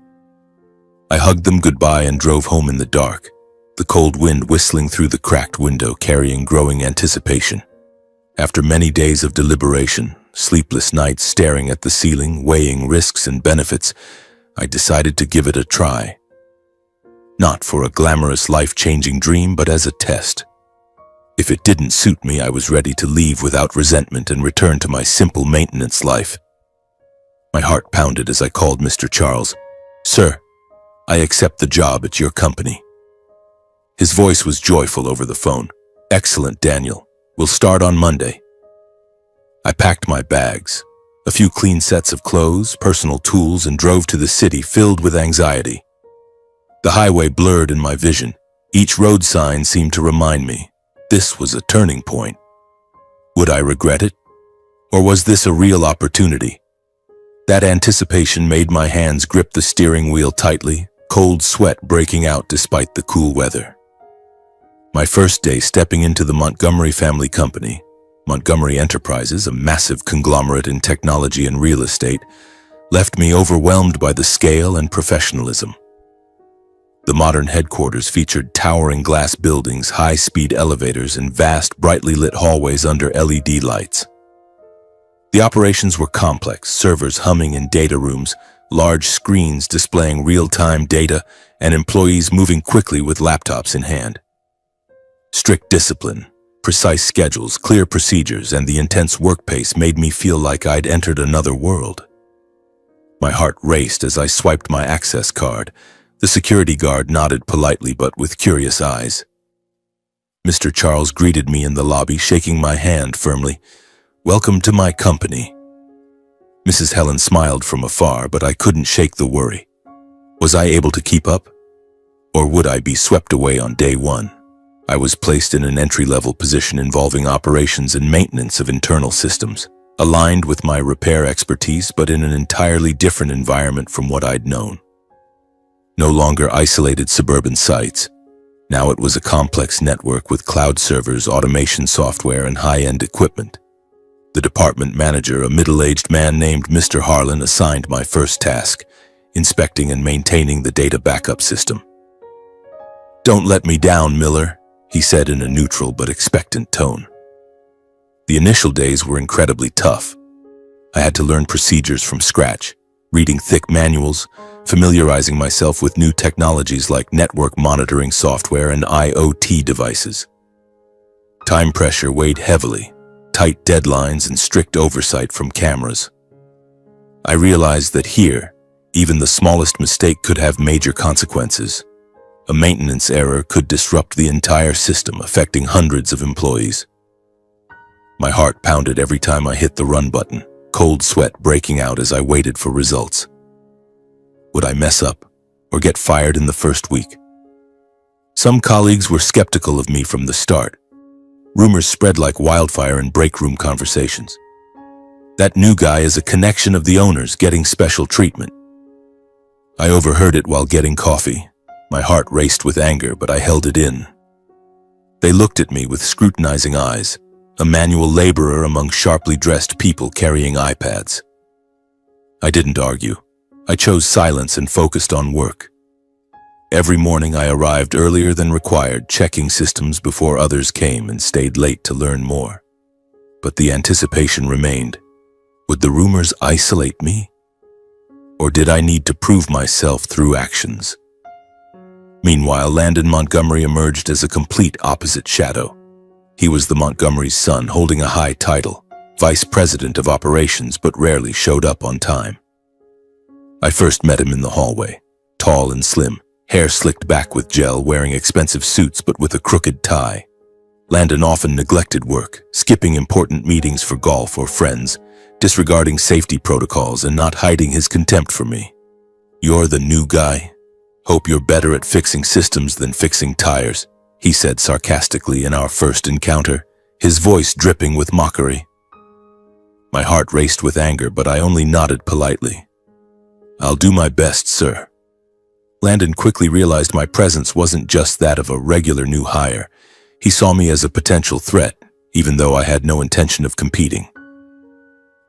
I hugged them goodbye and drove home in the dark, the cold wind whistling through the cracked window, carrying growing anticipation. After many days of deliberation, sleepless nights staring at the ceiling, weighing risks and benefits, I decided to give it a try. Not for a glamorous, life-changing dream, but as a test. If it didn't suit me, I was ready to leave without resentment and return to my simple maintenance life. My heart pounded as I called Mr. Charles. "Sir, I accept the job at your company." His voice was joyful over the phone. "Excellent, Daniel. We'll start on Monday." I packed my bags, a few clean sets of clothes, personal tools, and drove to the city filled with anxiety. The highway blurred in my vision. Each road sign seemed to remind me this was a turning point. Would I regret it? Or was this a real opportunity? That anticipation made my hands grip the steering wheel tightly, cold sweat breaking out despite the cool weather. My first day stepping into the Montgomery family company, Montgomery Enterprises, a massive conglomerate in technology and real estate, left me overwhelmed by the scale and professionalism. The modern headquarters featured towering glass buildings, high-speed elevators, and vast, brightly lit hallways under LED lights. The operations were complex, servers humming in data rooms, large screens displaying real-time data, and employees moving quickly with laptops in hand. Strict discipline, precise schedules, clear procedures, and the intense work pace made me feel like I'd entered another world. My heart raced as I swiped my access card. The security guard nodded politely but with curious eyes. Mr. Charles greeted me in the lobby, shaking my hand firmly. "Welcome to my company." Mrs. Helen smiled from afar, but I couldn't shake the worry. Was I able to keep up? Or would I be swept away on day one? I was placed in an entry-level position involving operations and maintenance of internal systems, aligned with my repair expertise, but in an entirely different environment from what I'd known. No longer isolated suburban sites. Now it was a complex network with cloud servers, automation software, and high-end equipment. The department manager, a middle-aged man named Mr. Harlan, assigned my first task, inspecting and maintaining the data backup system. "Don't let me down, Miller," he said in a neutral but expectant tone. The initial days were incredibly tough. I had to learn procedures from scratch, reading thick manuals, familiarizing myself with new technologies like network monitoring software and IoT devices. Time pressure weighed heavily, tight deadlines and strict oversight from cameras. I realized that here, even the smallest mistake could have major consequences. A maintenance error could disrupt the entire system, affecting hundreds of employees. My heart pounded every time I hit the run button, cold sweat breaking out as I waited for results. Would I mess up or get fired in the first week? Some colleagues were skeptical of me from the start. Rumors spread like wildfire in break room conversations. That new guy is a connection of the owners getting special treatment. I overheard it while getting coffee. My heart raced with anger, but I held it in. They looked at me with scrutinizing eyes, a manual laborer among sharply dressed people carrying iPads. I didn't argue. I chose silence and focused on work. Every morning I arrived earlier than required, checking systems before others came, and stayed late to learn more. But the anticipation remained. Would the rumors isolate me? Or did I need to prove myself through actions? Meanwhile, Landon Montgomery emerged as a complete opposite shadow. He was the Montgomery's son, holding a high title, vice president of operations, but rarely showed up on time. I first met him in the hallway, tall and slim, hair slicked back with gel, wearing expensive suits but with a crooked tie. Landon often neglected work, skipping important meetings for golf or friends, disregarding safety protocols and not hiding his contempt for me. "You're the new guy? Hope you're better at fixing systems than fixing tires," he said sarcastically in our first encounter, his voice dripping with mockery. My heart raced with anger, but I only nodded politely. "I'll do my best, sir." Landon quickly realized my presence wasn't just that of a regular new hire. He saw me as a potential threat, even though I had no intention of competing.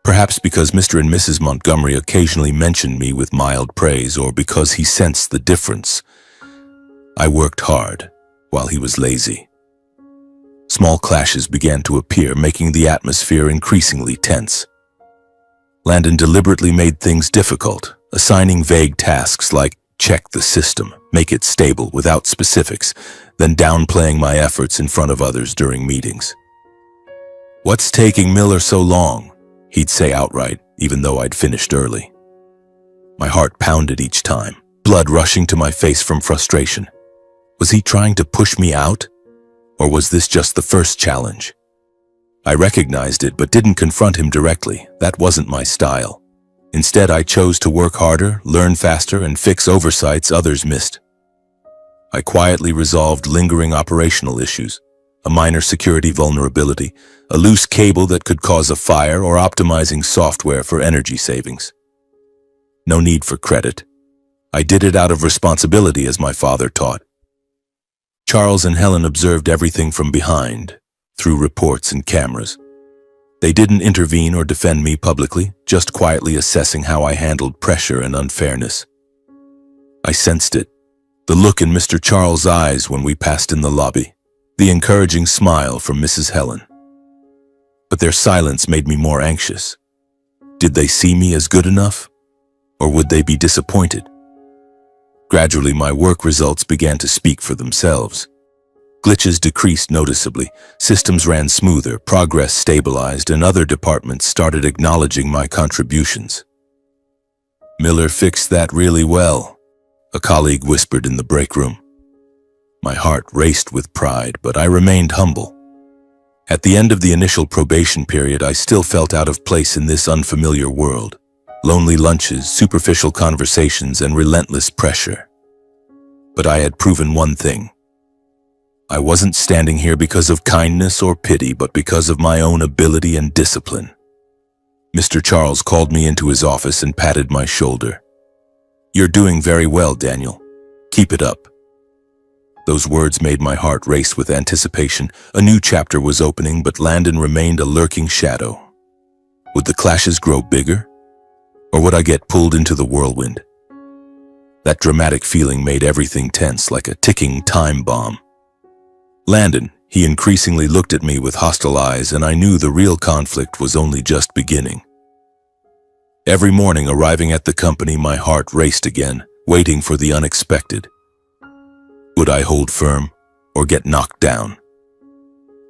Perhaps because Mr. and Mrs. Montgomery occasionally mentioned me with mild praise, or because he sensed the difference. I worked hard, while he was lazy. Small clashes began to appear, making the atmosphere increasingly tense. Landon deliberately made things difficult, assigning vague tasks like check the system, make it stable without specifics, then downplaying my efforts in front of others during meetings. "What's taking Miller so long?" he'd say outright, even though I'd finished early. My heart pounded each time, blood rushing to my face from frustration. Was he trying to push me out? Or was this just the first challenge? I recognized it, but didn't confront him directly. That wasn't my style. Instead, I chose to work harder, learn faster, and fix oversights others missed. I quietly resolved lingering operational issues, a minor security vulnerability, a loose cable that could cause a fire, or optimizing software for energy savings. No need for credit. I did it out of responsibility, as my father taught. Charles and Helen observed everything from behind, through reports and cameras. They didn't intervene or defend me publicly, just quietly assessing how I handled pressure and unfairness. I sensed it, the look in Mr. Charles' eyes when we passed in the lobby, the encouraging smile from Mrs. Helen. But their silence made me more anxious. Did they see me as good enough? Or would they be disappointed? Gradually, my work results began to speak for themselves. Glitches decreased noticeably, systems ran smoother, progress stabilized, and other departments started acknowledging my contributions. "Miller fixed that really well," a colleague whispered in the break room. My heart raced with pride, but I remained humble. At the end of the initial probation period, I still felt out of place in this unfamiliar world. Lonely lunches, superficial conversations, and relentless pressure. But I had proven one thing. I wasn't standing here because of kindness or pity, but because of my own ability and discipline. Mr. Charles called me into his office and patted my shoulder. "You're doing very well, Daniel. Keep it up." Those words made my heart race with anticipation. A new chapter was opening, but Landon remained a lurking shadow. Would the clashes grow bigger? Or would I get pulled into the whirlwind? That dramatic feeling made everything tense, like a ticking time bomb. Landon, he increasingly looked at me with hostile eyes, and I knew the real conflict was only just beginning. Every morning arriving at the company, my heart raced again, waiting for the unexpected. Would I hold firm or get knocked down?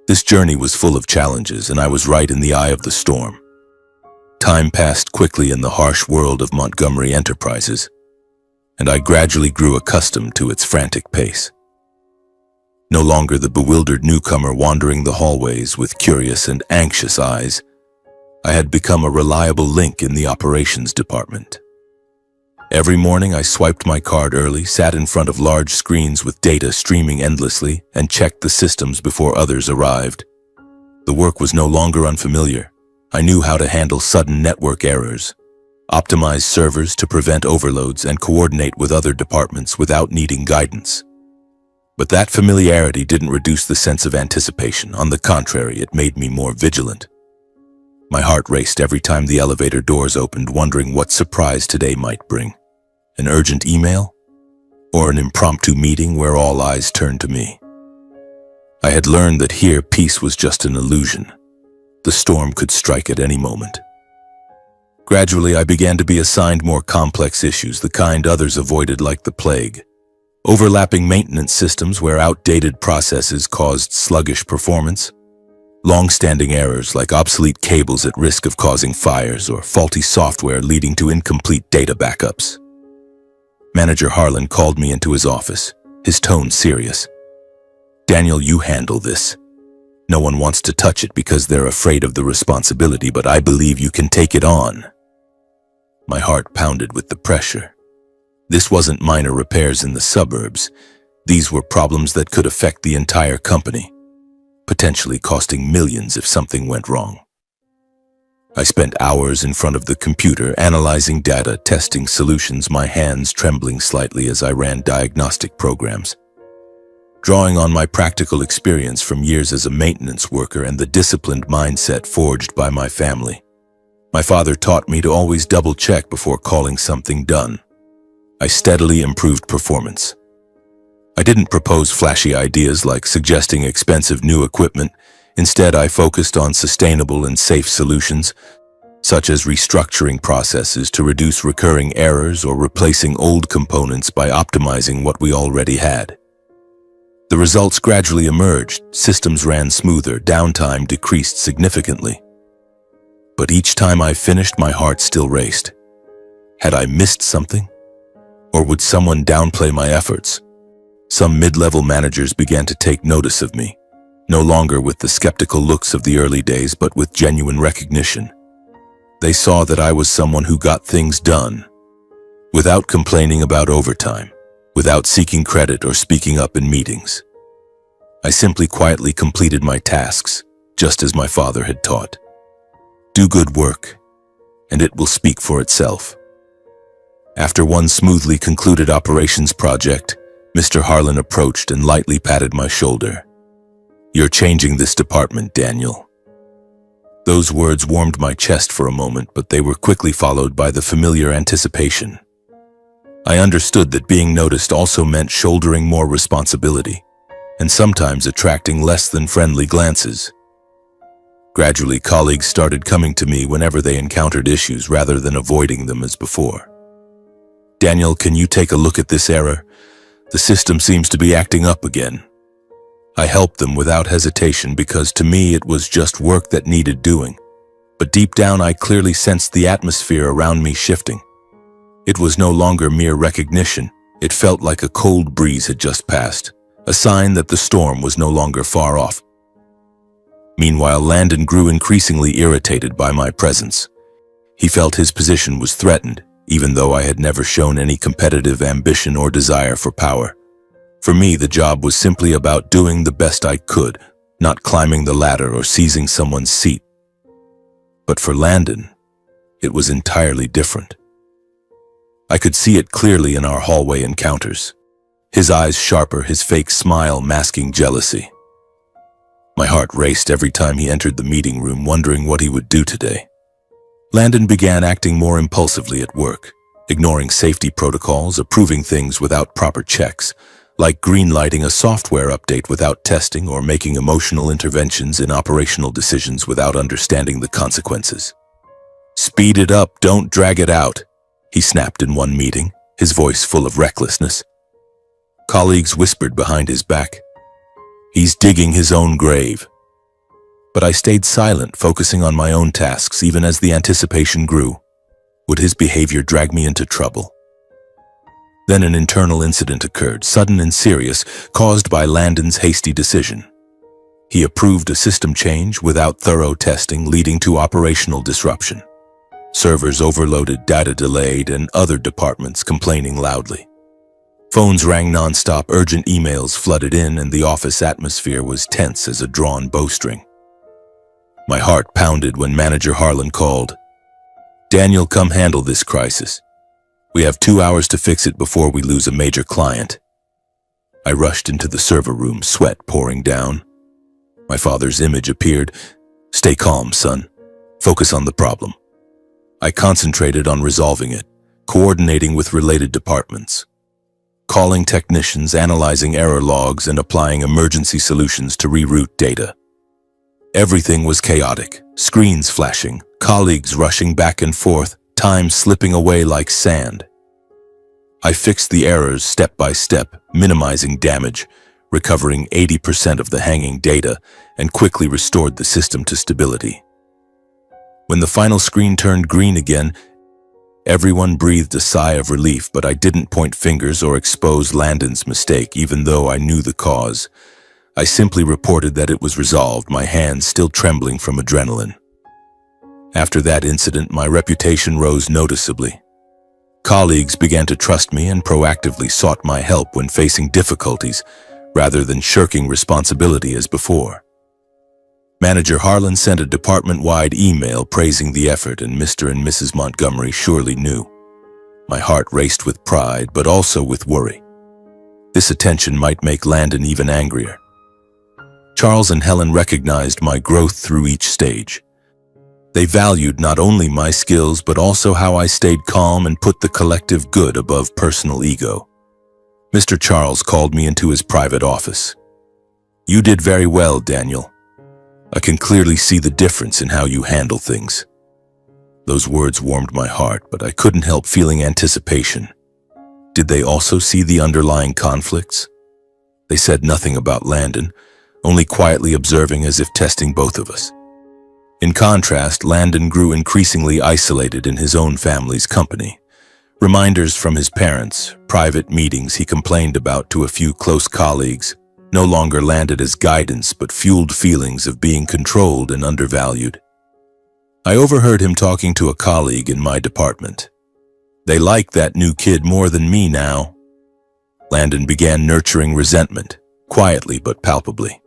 This journey was full of challenges, and I was right in the eye of the storm. Time passed quickly in the harsh world of Montgomery Enterprises, and I gradually grew accustomed to its frantic pace. No longer the bewildered newcomer wandering the hallways with curious and anxious eyes, I had become a reliable link in the operations department. Every morning I swiped my card early, sat in front of large screens with data streaming endlessly, and checked the systems before others arrived. The work was no longer unfamiliar. I knew how to handle sudden network errors, optimize servers to prevent overloads, and coordinate with other departments without needing guidance. But that familiarity didn't reduce the sense of anticipation. On the contrary, it made me more vigilant. My heart raced every time the elevator doors opened, wondering what surprise today might bring. An urgent email? Or an impromptu meeting where all eyes turned to me? I had learned that here peace was just an illusion. The storm could strike at any moment. Gradually, I began to be assigned more complex issues, the kind others avoided like the plague. Overlapping maintenance systems where outdated processes caused sluggish performance. Long-standing errors like obsolete cables at risk of causing fires or faulty software leading to incomplete data backups. Manager Harlan called me into his office, his tone serious. "Daniel, you handle this. No one wants to touch it because they're afraid of the responsibility, but I believe you can take it on." My heart pounded with the pressure. This wasn't minor repairs in the suburbs. These were problems that could affect the entire company, potentially costing millions if something went wrong. I spent hours in front of the computer, analyzing data, testing solutions, my hands trembling slightly as I ran diagnostic programs. Drawing on my practical experience from years as a maintenance worker and the disciplined mindset forged by my family, my father taught me to always double-check before calling something done. I steadily improved performance. I didn't propose flashy ideas like suggesting expensive new equipment. Instead, I focused on sustainable and safe solutions, such as restructuring processes to reduce recurring errors or replacing old components by optimizing what we already had. The results gradually emerged. Systems ran smoother, downtime decreased significantly. But each time I finished, my heart still raced. Had I missed something? Or would someone downplay my efforts? Some mid-level managers began to take notice of me, no longer with the skeptical looks of the early days, but with genuine recognition. They saw that I was someone who got things done, without complaining about overtime, without seeking credit or speaking up in meetings. I simply quietly completed my tasks, just as my father had taught. Do good work, and it will speak for itself. After one smoothly concluded operations project, Mr. Harlan approached and lightly patted my shoulder. "You're changing this department, Daniel." Those words warmed my chest for a moment, but they were quickly followed by the familiar anticipation. I understood that being noticed also meant shouldering more responsibility, and sometimes attracting less than friendly glances. Gradually, colleagues started coming to me whenever they encountered issues rather than avoiding them as before. "Daniel, can you take a look at this error? The system seems to be acting up again." I helped them without hesitation because to me it was just work that needed doing. But deep down I clearly sensed the atmosphere around me shifting. It was no longer mere recognition. It felt like a cold breeze had just passed, a sign that the storm was no longer far off. Meanwhile, Landon grew increasingly irritated by my presence. He felt his position was threatened, even though I had never shown any competitive ambition or desire for power. For me, the job was simply about doing the best I could, not climbing the ladder or seizing someone's seat. But for Landon, it was entirely different. I could see it clearly in our hallway encounters. His eyes sharper, his fake smile masking jealousy. My heart raced every time he entered the meeting room, wondering what he would do today. Landon began acting more impulsively at work, ignoring safety protocols, approving things without proper checks, like green-lighting a software update without testing or making emotional interventions in operational decisions without understanding the consequences. "Speed it up, don't drag it out," he snapped in one meeting, his voice full of recklessness. Colleagues whispered behind his back, "He's digging his own grave." But I stayed silent, focusing on my own tasks even as the anticipation grew. Would his behavior drag me into trouble? Then an internal incident occurred, sudden and serious, caused by Landon's hasty decision. He approved a system change without thorough testing, leading to operational disruption. Servers overloaded, data delayed, and other departments complaining loudly. Phones rang nonstop, urgent emails flooded in, and the office atmosphere was tense as a drawn bowstring. My heart pounded when Manager Harlan called. "Daniel, come handle this crisis. We have 2 hours to fix it before we lose a major client." I rushed into the server room, sweat pouring down. My father's image appeared. "Stay calm, son. Focus on the problem." I concentrated on resolving it, coordinating with related departments, calling technicians, analyzing error logs, and applying emergency solutions to reroute data. Everything was chaotic, screens flashing, colleagues rushing back and forth, time slipping away like sand. I fixed the errors step by step, minimizing damage, recovering 80% of the hanging data, and quickly restored the system to stability. When the final screen turned green again, everyone breathed a sigh of relief, but I didn't point fingers or expose Landon's mistake, even though I knew the cause. I simply reported that it was resolved, my hands still trembling from adrenaline. After that incident, my reputation rose noticeably. Colleagues began to trust me and proactively sought my help when facing difficulties, rather than shirking responsibility as before. Manager Harlan sent a department-wide email praising the effort, and Mr. and Mrs. Montgomery surely knew. My heart raced with pride, but also with worry. This attention might make Landon even angrier. Charles and Helen recognized my growth through each stage. They valued not only my skills, but also how I stayed calm and put the collective good above personal ego. Mr. Charles called me into his private office. "You did very well, Daniel. I can clearly see the difference in how you handle things." Those words warmed my heart, but I couldn't help feeling anticipation. Did they also see the underlying conflicts? They said nothing about Landon, only quietly observing as if testing both of us. In contrast, Landon grew increasingly isolated in his own family's company. Reminders from his parents, private meetings he complained about to a few close colleagues, no longer landed as guidance but fueled feelings of being controlled and undervalued. I overheard him talking to a colleague in my department. "They like that new kid more than me now." Landon began nurturing resentment, quietly but palpably.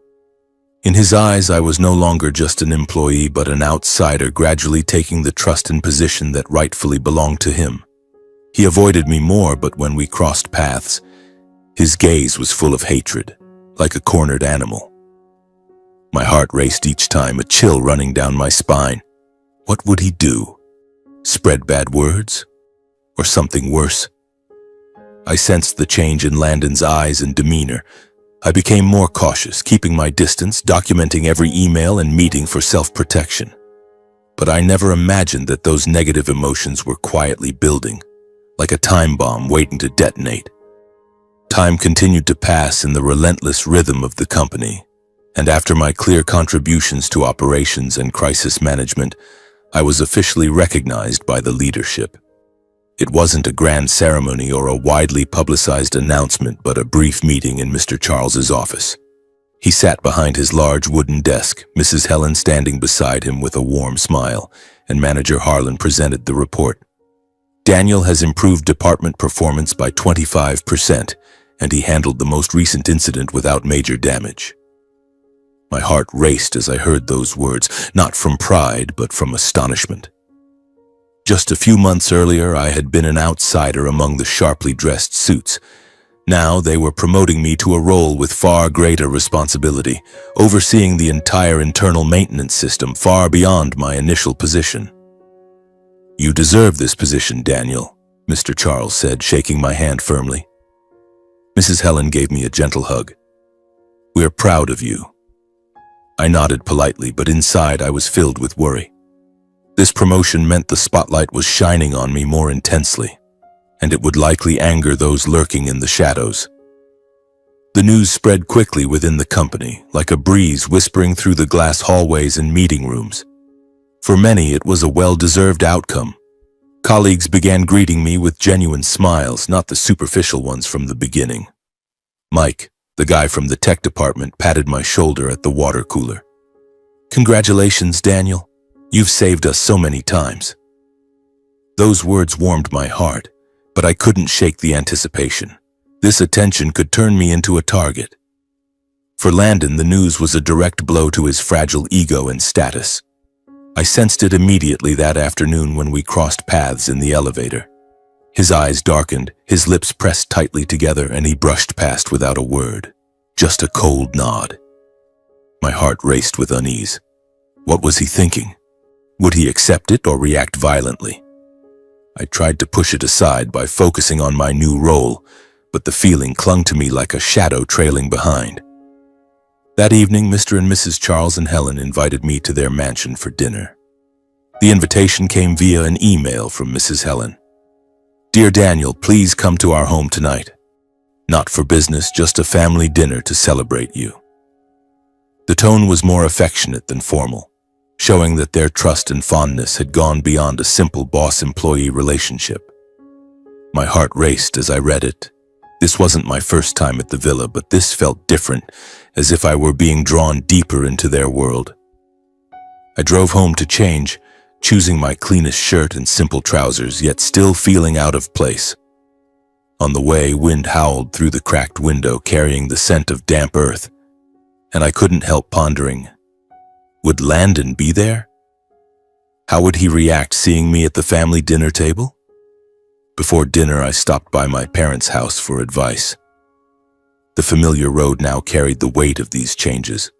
In his eyes, I was no longer just an employee but an outsider, gradually taking the trust and position that rightfully belonged to him. He avoided me more, but when we crossed paths, his gaze was full of hatred, like a cornered animal. My heart raced each time, a chill running down my spine. What would he do? Spread bad words? Or something worse? I sensed the change in Landon's eyes and demeanor. I became more cautious, keeping my distance, documenting every email and meeting for self-protection. But I never imagined that those negative emotions were quietly building, like a time bomb waiting to detonate. Time continued to pass in the relentless rhythm of the company, and after my clear contributions to operations and crisis management, I was officially recognized by the leadership. It wasn't a grand ceremony or a widely publicized announcement, but a brief meeting in Mr. Charles's office. He sat behind his large wooden desk, Mrs. Helen standing beside him with a warm smile, and Manager Harlan presented the report. "Daniel has improved department performance by 25%, and he handled the most recent incident without major damage." My heart raced as I heard those words, not from pride, but from astonishment. Just a few months earlier, I had been an outsider among the sharply dressed suits. Now they were promoting me to a role with far greater responsibility, overseeing the entire internal maintenance system far beyond my initial position. "You deserve this position, Daniel," Mr. Charles said, shaking my hand firmly. Mrs. Helen gave me a gentle hug. "We're proud of you." I nodded politely, but inside I was filled with worry. This promotion meant the spotlight was shining on me more intensely, and it would likely anger those lurking in the shadows. The news spread quickly within the company, like a breeze whispering through the glass hallways and meeting rooms. For many, it was a well-deserved outcome. Colleagues began greeting me with genuine smiles, not the superficial ones from the beginning. Mike, the guy from the tech department, patted my shoulder at the water cooler. "Congratulations, Daniel. You've saved us so many times." Those words warmed my heart, but I couldn't shake the anticipation. This attention could turn me into a target. For Landon, the news was a direct blow to his fragile ego and status. I sensed it immediately that afternoon when we crossed paths in the elevator. His eyes darkened, his lips pressed tightly together, and he brushed past without a word. Just a cold nod. My heart raced with unease. What was he thinking? Would he accept it or react violently? I tried to push it aside by focusing on my new role, but the feeling clung to me like a shadow trailing behind. That evening, Mr. and Mrs. Charles and Helen invited me to their mansion for dinner. The invitation came via an email from Mrs. Helen. "Dear Daniel, please come to our home tonight. Not for business, just a family dinner to celebrate you." The tone was more affectionate than formal, showing that their trust and fondness had gone beyond a simple boss-employee relationship. My heart raced as I read it. This wasn't my first time at the villa, but this felt different, as if I were being drawn deeper into their world. I drove home to change, choosing my cleanest shirt and simple trousers, yet still feeling out of place. On the way, wind howled through the cracked window, carrying the scent of damp earth, and I couldn't help pondering, would Landon be there? How would he react seeing me at the family dinner table? Before dinner, I stopped by my parents' house for advice. The familiar road now carried the weight of these changes.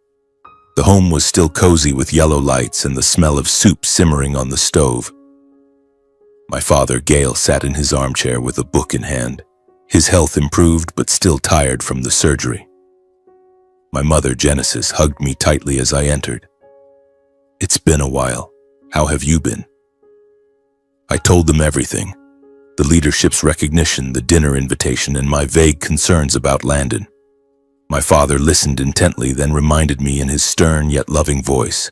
The home was still cozy with yellow lights and the smell of soup simmering on the stove. My father, Gale, sat in his armchair with a book in hand. His health improved, but still tired from the surgery. My mother, Genesis, hugged me tightly as I entered. "It's been a while. How have you been?" I told them everything. The leadership's recognition, the dinner invitation, and my vague concerns about Landon. My father listened intently, then reminded me in his stern yet loving voice.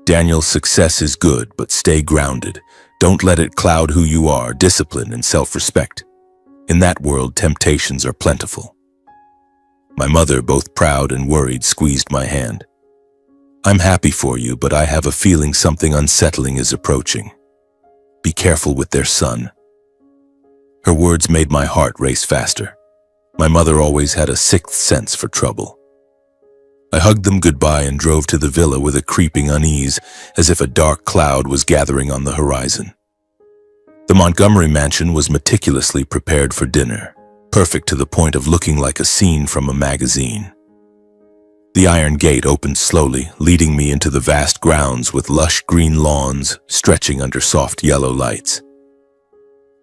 "Daniel, success is good, but stay grounded. Don't let it cloud who you are, discipline and self-respect. In that world, temptations are plentiful." My mother, both proud and worried, squeezed my hand. "I'm happy for you, but I have a feeling something unsettling is approaching. Be careful with their son." Her words made my heart race faster. My mother always had a sixth sense for trouble. I hugged them goodbye and drove to the villa with a creeping unease, as if a dark cloud was gathering on the horizon. The Montgomery mansion was meticulously prepared for dinner, perfect to the point of looking like a scene from a magazine. The iron gate opened slowly, leading me into the vast grounds with lush green lawns stretching under soft yellow lights.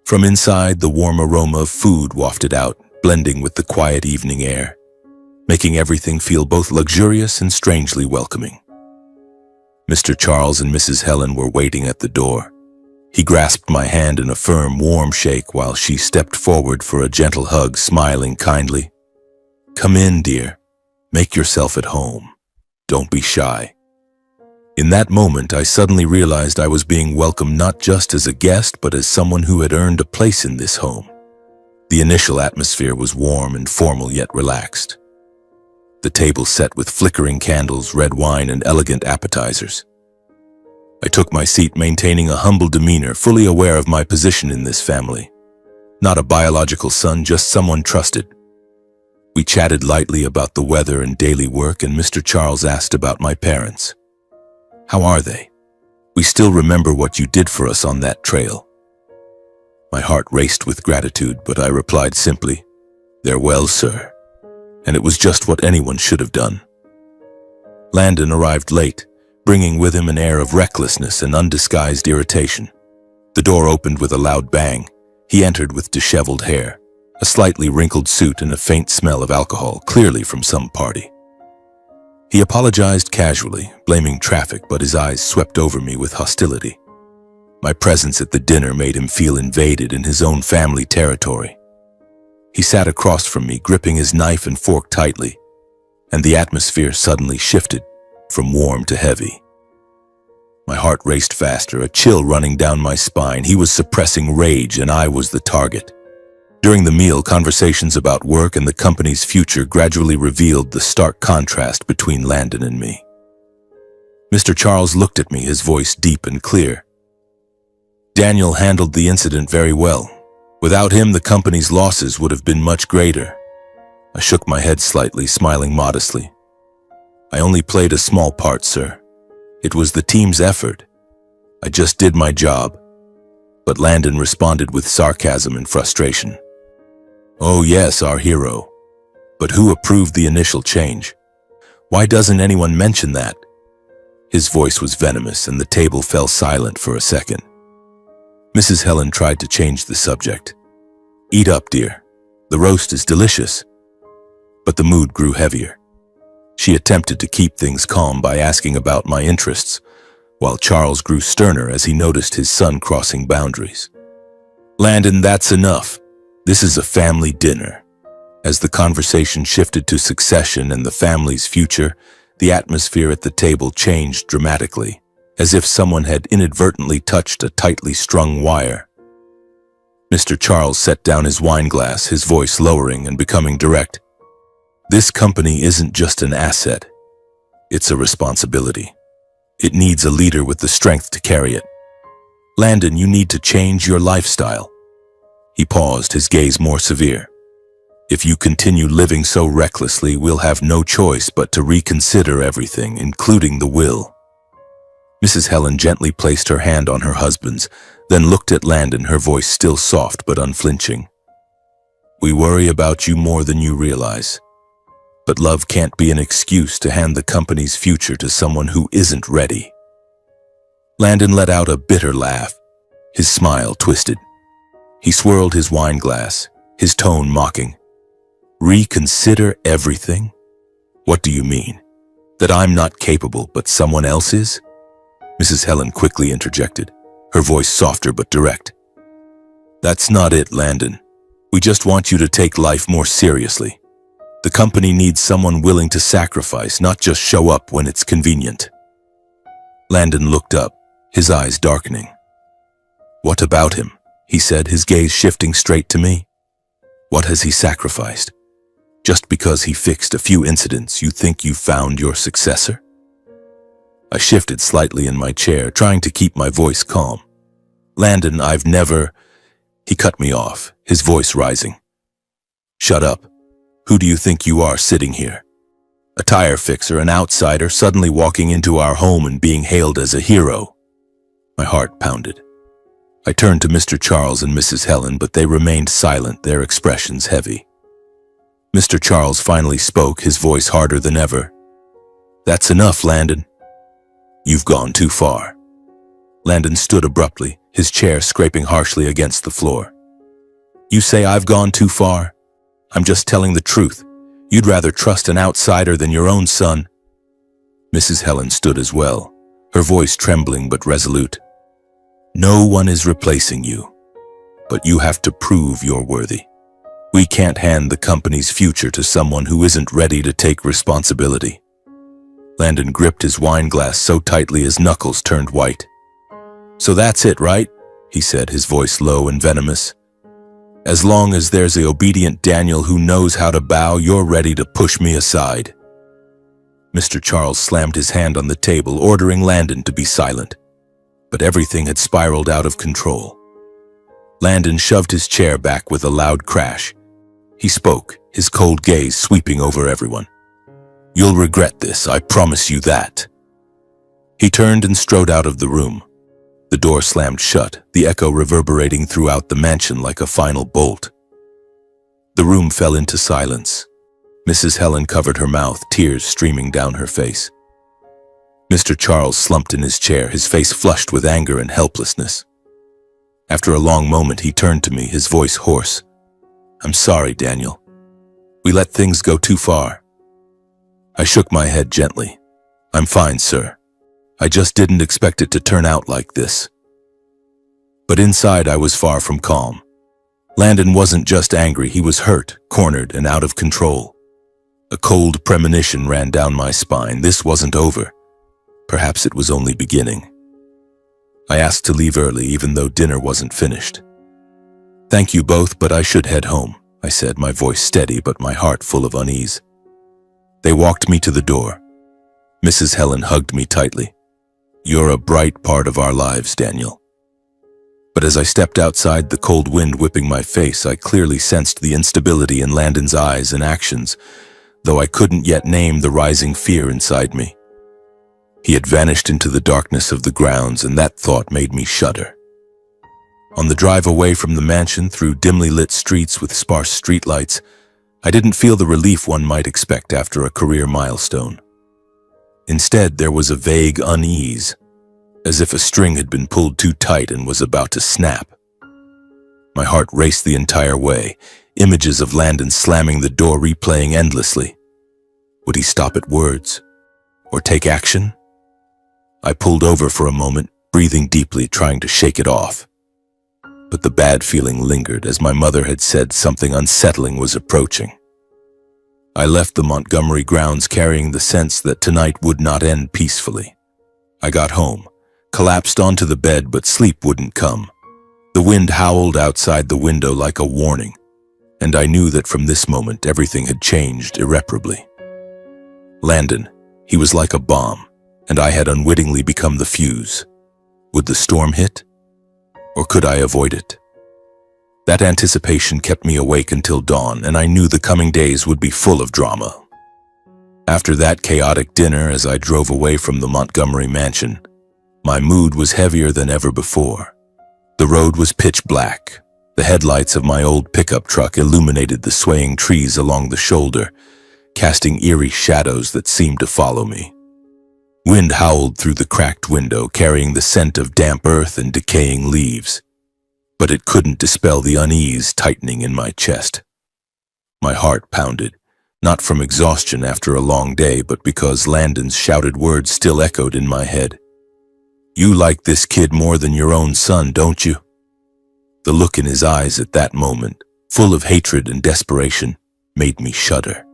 From inside, the warm aroma of food wafted out, blending with the quiet evening air, making everything feel both luxurious and strangely welcoming. Mr. Charles and Mrs. Helen were waiting at the door. He grasped my hand in a firm, warm shake while she stepped forward for a gentle hug, smiling kindly. "Come in, dear. Make yourself at home. Don't be shy." In that moment, I suddenly realized I was being welcomed not just as a guest, but as someone who had earned a place in this home. The initial atmosphere was warm and formal yet relaxed. The table set with flickering candles, red wine, and elegant appetizers. I took my seat, maintaining a humble demeanor, fully aware of my position in this family. Not a biological son, just someone trusted. We chatted lightly about the weather and daily work, and Mr. Charles asked about my parents. "How are they? We still remember what you did for us on that trail." My heart raced with gratitude, but I replied simply, "They're well, sir." And it was just what anyone should have done. Landon arrived late, bringing with him an air of recklessness and undisguised irritation. The door opened with a loud bang. He entered with disheveled hair, a slightly wrinkled suit, and a faint smell of alcohol, clearly from some party. He apologized casually, blaming traffic, but his eyes swept over me with hostility. My presence at the dinner made him feel invaded in his own family territory. He sat across from me, gripping his knife and fork tightly, and the atmosphere suddenly shifted from warm to heavy. My heart raced faster, a chill running down my spine. He was suppressing rage, and I was the target. During the meal, conversations about work and the company's future gradually revealed the stark contrast between Landon and me. Mr. Charles looked at me, his voice deep and clear. Daniel handled the incident very well. Without him, the company's losses would have been much greater. I shook my head slightly, smiling modestly. I only played a small part, sir. It was the team's effort. I just did my job. But Landon responded with sarcasm and frustration. Oh yes, our hero. But who approved the initial change? Why doesn't anyone mention that? His voice was venomous and the table fell silent for a second. Mrs. Helen tried to change the subject. Eat up, dear. The roast is delicious. But the mood grew heavier. She attempted to keep things calm by asking about my interests, while Charles grew sterner as he noticed his son crossing boundaries. Landon, that's enough. This is a family dinner. As the conversation shifted to succession and the family's future, the atmosphere at the table changed dramatically, as if someone had inadvertently touched a tightly strung wire. Mr. Charles set down his wine glass, his voice lowering and becoming direct. This company isn't just an asset. It's a responsibility. It needs a leader with the strength to carry it. Landon, you need to change your lifestyle. He paused, his gaze more severe. If you continue living so recklessly, we'll have no choice but to reconsider everything, including the will. Mrs. Helen gently placed her hand on her husband's, then looked at Landon, her voice still soft but unflinching. We worry about you more than you realize. But love can't be an excuse to hand the company's future to someone who isn't ready. Landon let out a bitter laugh. His smile twisted. He swirled his wine glass, his tone mocking. Reconsider everything? What do you mean? That I'm not capable, but someone else is? Mrs. Helen quickly interjected, her voice softer but direct. That's not it, Landon. We just want you to take life more seriously. The company needs someone willing to sacrifice, not just show up when it's convenient. Landon looked up, his eyes darkening. What about him? He said, his gaze shifting straight to me. What has he sacrificed? Just because he fixed a few incidents, you think you found your successor? I shifted slightly in my chair, trying to keep my voice calm. Landon, I've never... He cut me off, his voice rising. Shut up. Who do you think you are sitting here? A tire fixer, an outsider, suddenly walking into our home and being hailed as a hero. My heart pounded. I turned to Mr. Charles and Mrs. Helen, but they remained silent, their expressions heavy. Mr. Charles finally spoke, his voice harder than ever. That's enough, Landon. You've gone too far. Landon stood abruptly, his chair scraping harshly against the floor. You say I've gone too far? I'm just telling the truth. You'd rather trust an outsider than your own son. Mrs. Helen stood as well, her voice trembling but resolute. No one is replacing you, but you have to prove you're worthy. We can't hand the company's future to someone who isn't ready to take responsibility. Landon gripped his wine glass so tightly his knuckles turned white. So that's it, right? He said, his voice low and venomous. As long as there's the obedient Daniel who knows how to bow, you're ready to push me aside. Mr. Charles slammed his hand on the table, ordering Landon to be silent. But everything had spiraled out of control. Landon shoved his chair back with a loud crash. He spoke, his cold gaze sweeping over everyone. You'll regret this, I promise you that. He turned and strode out of the room. The door slammed shut, the echo reverberating throughout the mansion like a final bolt. The room fell into silence. Mrs. Helen covered her mouth, tears streaming down her face. Mr. Charles slumped in his chair, his face flushed with anger and helplessness. After a long moment, he turned to me, his voice hoarse. I'm sorry, Daniel. We let things go too far. I shook my head gently. I'm fine, sir. I just didn't expect it to turn out like this. But inside, I was far from calm. Landon wasn't just angry, he was hurt, cornered, and out of control. A cold premonition ran down my spine. This wasn't over. Perhaps it was only beginning. I asked to leave early, even though dinner wasn't finished. Thank you both, but I should head home, I said, my voice steady but my heart full of unease. They walked me to the door. Mrs. Helen hugged me tightly. You're a bright part of our lives, Daniel. But as I stepped outside, the cold wind whipping my face, I clearly sensed the instability in Landon's eyes and actions, though I couldn't yet name the rising fear inside me. He had vanished into the darkness of the grounds, and that thought made me shudder. On the drive away from the mansion through dimly lit streets with sparse streetlights, I didn't feel the relief one might expect after a career milestone. Instead, there was a vague unease, as if a string had been pulled too tight and was about to snap. My heart raced the entire way, images of Landon slamming the door replaying endlessly. Would he stop at words? Or take action? I pulled over for a moment, breathing deeply, trying to shake it off. But the bad feeling lingered, as my mother had said something unsettling was approaching. I left the Montgomery grounds carrying the sense that tonight would not end peacefully. I got home, collapsed onto the bed, but sleep wouldn't come. The wind howled outside the window like a warning, and I knew that from this moment everything had changed irreparably. Landon, he was like a bomb, and I had unwittingly become the fuse. Would the storm hit? Or could I avoid it? That anticipation kept me awake until dawn, and I knew the coming days would be full of drama. After that chaotic dinner, as I drove away from the Montgomery mansion, my mood was heavier than ever before. The road was pitch black. The headlights of my old pickup truck illuminated the swaying trees along the shoulder, casting eerie shadows that seemed to follow me. Wind howled through the cracked window, carrying the scent of damp earth and decaying leaves. But it couldn't dispel the unease tightening in my chest. My heart pounded, not from exhaustion after a long day, but because Landon's shouted words still echoed in my head. "You like this kid more than your own son, don't you?" The look in his eyes at that moment, full of hatred and desperation, made me shudder.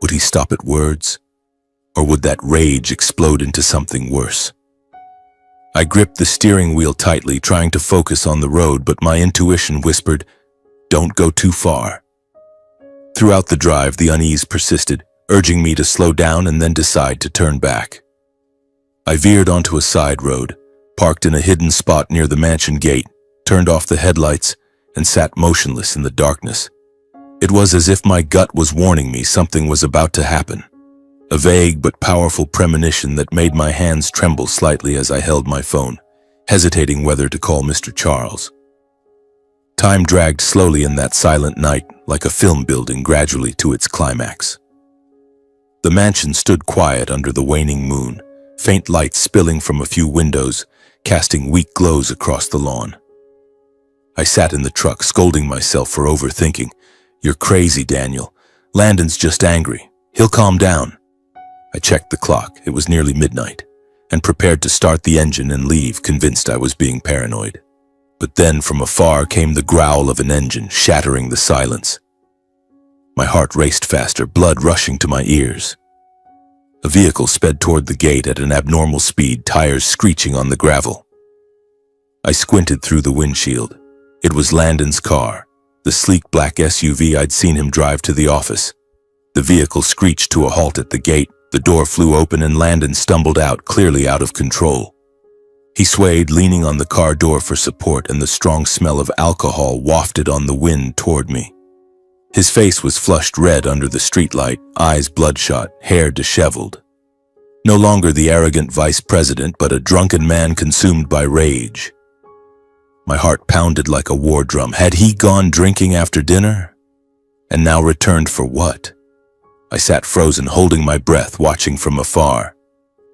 Would he stop at words? Or would that rage explode into something worse? I gripped the steering wheel tightly, trying to focus on the road, but my intuition whispered, "Don't go too far." Throughout the drive, the unease persisted, urging me to slow down and then decide to turn back. I veered onto a side road, parked in a hidden spot near the mansion gate, turned off the headlights, and sat motionless in the darkness. It was as if my gut was warning me something was about to happen. A vague but powerful premonition that made my hands tremble slightly as I held my phone, hesitating whether to call Mr. Charles. Time dragged slowly in that silent night, like a film building gradually to its climax. The mansion stood quiet under the waning moon, faint lights spilling from a few windows, casting weak glows across the lawn. I sat in the truck, scolding myself for overthinking. "You're crazy, Daniel. Landon's just angry. He'll calm down." I checked the clock, it was nearly midnight, and prepared to start the engine and leave, convinced I was being paranoid. But then from afar came the growl of an engine, shattering the silence. My heart raced faster, blood rushing to my ears. A vehicle sped toward the gate at an abnormal speed, tires screeching on the gravel. I squinted through the windshield. It was Landon's car, the sleek black SUV I'd seen him drive to the office. The vehicle screeched to a halt at the gate. The door flew open and Landon stumbled out, clearly out of control. He swayed, leaning on the car door for support, and the strong smell of alcohol wafted on the wind toward me. His face was flushed red under the streetlight, eyes bloodshot, hair disheveled. No longer the arrogant vice president, but a drunken man consumed by rage. My heart pounded like a war drum. Had he gone drinking after dinner? And now returned for what? I sat frozen, holding my breath, watching from afar.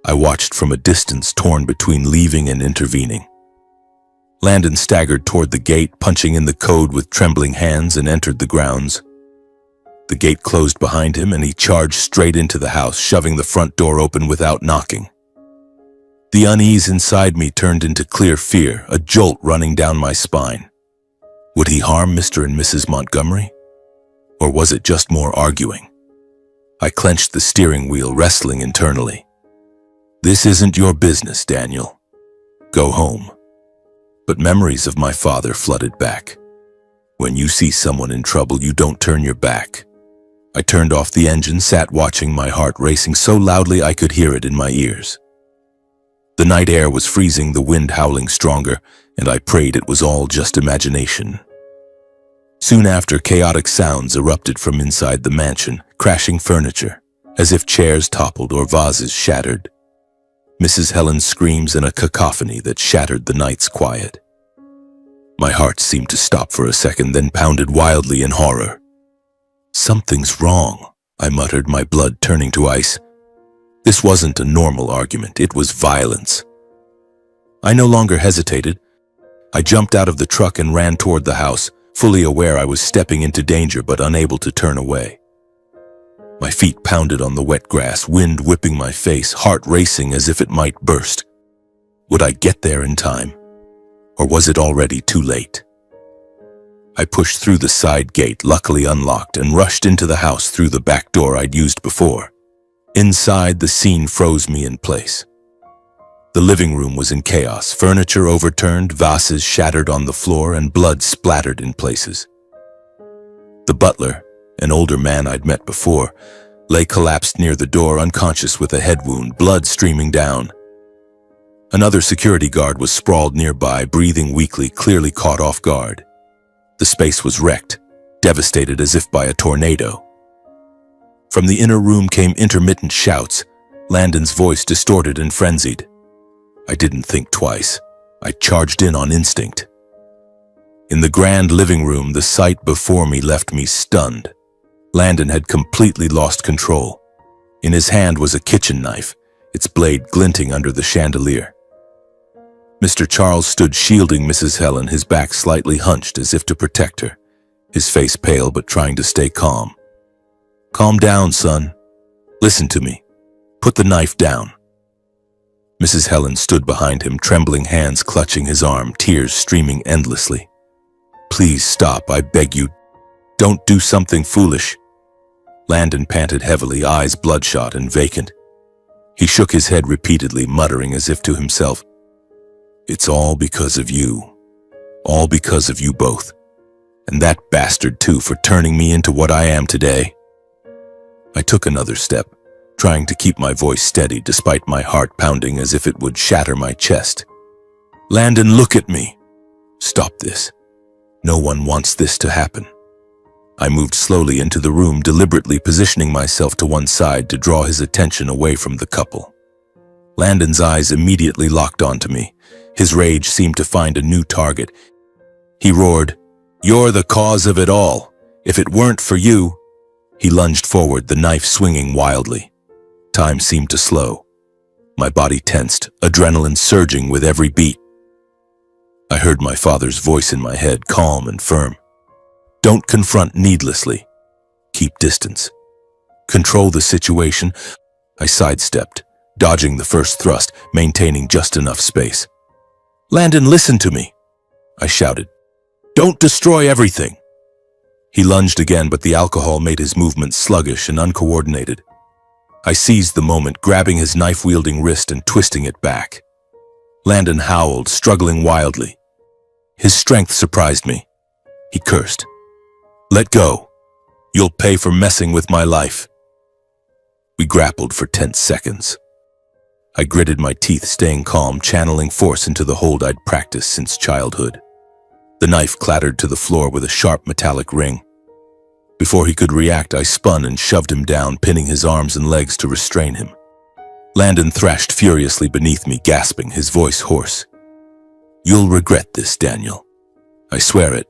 I watched from a distance, torn between leaving and intervening. Landon staggered toward the gate, punching in the code with trembling hands, and entered the grounds. The gate closed behind him, and he charged straight into the house, shoving the front door open without knocking. The unease inside me turned into clear fear, a jolt running down my spine. Would he harm Mr. and Mrs. Montgomery? Or was it just more arguing? I clenched the steering wheel, wrestling internally. "This isn't your business, Daniel. Go home." But memories of my father flooded back. When you see someone in trouble, you don't turn your back. I turned off the engine, sat watching, my heart racing so loudly I could hear it in my ears. The night air was freezing, the wind howling stronger, and I prayed it was all just imagination. Soon after, chaotic sounds erupted from inside the mansion, crashing furniture, as if chairs toppled or vases shattered. Mrs. Helen's screams in a cacophony that shattered the night's quiet. My heart seemed to stop for a second, then pounded wildly in horror. "Something's wrong," I muttered, my blood turning to ice. This wasn't a normal argument, it was violence. I no longer hesitated. I jumped out of the truck and ran toward the house, fully aware I was stepping into danger but unable to turn away. My feet pounded on the wet grass, wind whipping my face, heart racing as if it might burst. Would I get there in time? Or was it already too late? I pushed through the side gate, luckily unlocked, and rushed into the house through the back door I'd used before. Inside, the scene froze me in place. The living room was in chaos, furniture overturned, vases shattered on the floor, and blood splattered in places. The butler, an older man I'd met before, lay collapsed near the door, unconscious with a head wound, blood streaming down. Another security guard was sprawled nearby, breathing weakly, clearly caught off guard. The space was wrecked, devastated as if by a tornado. From the inner room came intermittent shouts, Landon's voice distorted and frenzied. I didn't think twice. I charged in on instinct. In the grand living room, the sight before me left me stunned. Landon had completely lost control. In his hand was a kitchen knife, its blade glinting under the chandelier. Mr. Charles stood shielding Mrs. Helen, his back slightly hunched as if to protect her, his face pale but trying to stay calm. "Calm down, son. Listen to me. Put the knife down." Mrs. Helen stood behind him, trembling hands clutching his arm, tears streaming endlessly. "Please stop, I beg you. Don't do something foolish." Landon panted heavily, eyes bloodshot and vacant. He shook his head repeatedly, muttering as if to himself, "It's all because of you. All because of you both. And that bastard too, for turning me into what I am today." I took another step, trying to keep my voice steady despite my heart pounding as if it would shatter my chest. "Landon, look at me. Stop this. No one wants this to happen." I moved slowly into the room, deliberately positioning myself to one side to draw his attention away from the couple. Landon's eyes immediately locked onto me. His rage seemed to find a new target. He roared, "You're the cause of it all. If it weren't for you..." He lunged forward, the knife swinging wildly. Time seemed to slow. My body tensed, adrenaline surging with every beat. I heard my father's voice in my head, calm and firm. "Don't confront needlessly. Keep distance. Control the situation." I sidestepped, dodging the first thrust, maintaining just enough space. "Landon, listen to me," I shouted. "Don't destroy everything." He lunged again, but the alcohol made his movements sluggish and uncoordinated. I seized the moment, grabbing his knife-wielding wrist and twisting it back. Landon howled, struggling wildly. His strength surprised me. He cursed. "Let go. You'll pay for messing with my life." We grappled for tense seconds. I gritted my teeth, staying calm, channeling force into the hold I'd practiced since childhood. The knife clattered to the floor with a sharp metallic ring. Before he could react, I spun and shoved him down, pinning his arms and legs to restrain him. Landon thrashed furiously beneath me, gasping, his voice hoarse. "You'll regret this, Daniel. I swear it."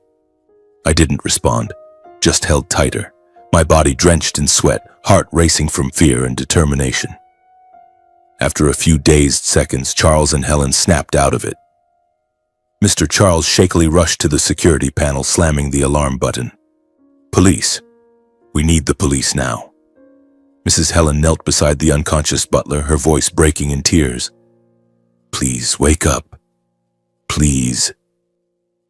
I didn't respond, just held tighter, my body drenched in sweat, heart racing from fear and determination. After a few dazed seconds, Charles and Helen snapped out of it. Mr. Charles shakily rushed to the security panel, slamming the alarm button. "Police. We need the police now." Mrs. Helen knelt beside the unconscious butler, her voice breaking in tears. "Please, wake up. Please."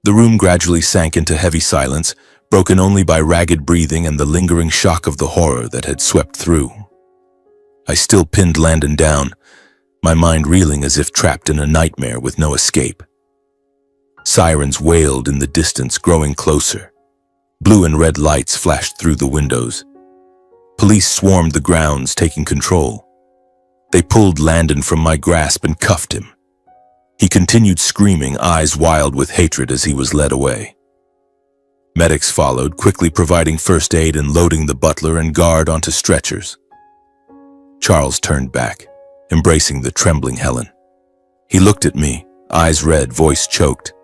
The room gradually sank into heavy silence, broken only by ragged breathing and the lingering shock of the horror that had swept through. I still pinned Landon down, my mind reeling as if trapped in a nightmare with no escape. Sirens wailed in the distance, growing closer. Blue and red lights flashed through the windows. Police swarmed the grounds, taking control. They pulled Landon from my grasp and cuffed him. He continued screaming, eyes wild with hatred as he was led away. Medics followed, quickly providing first aid and loading the butler and guard onto stretchers. Charles turned back, embracing the trembling Helen. He looked at me, eyes red, voice choked.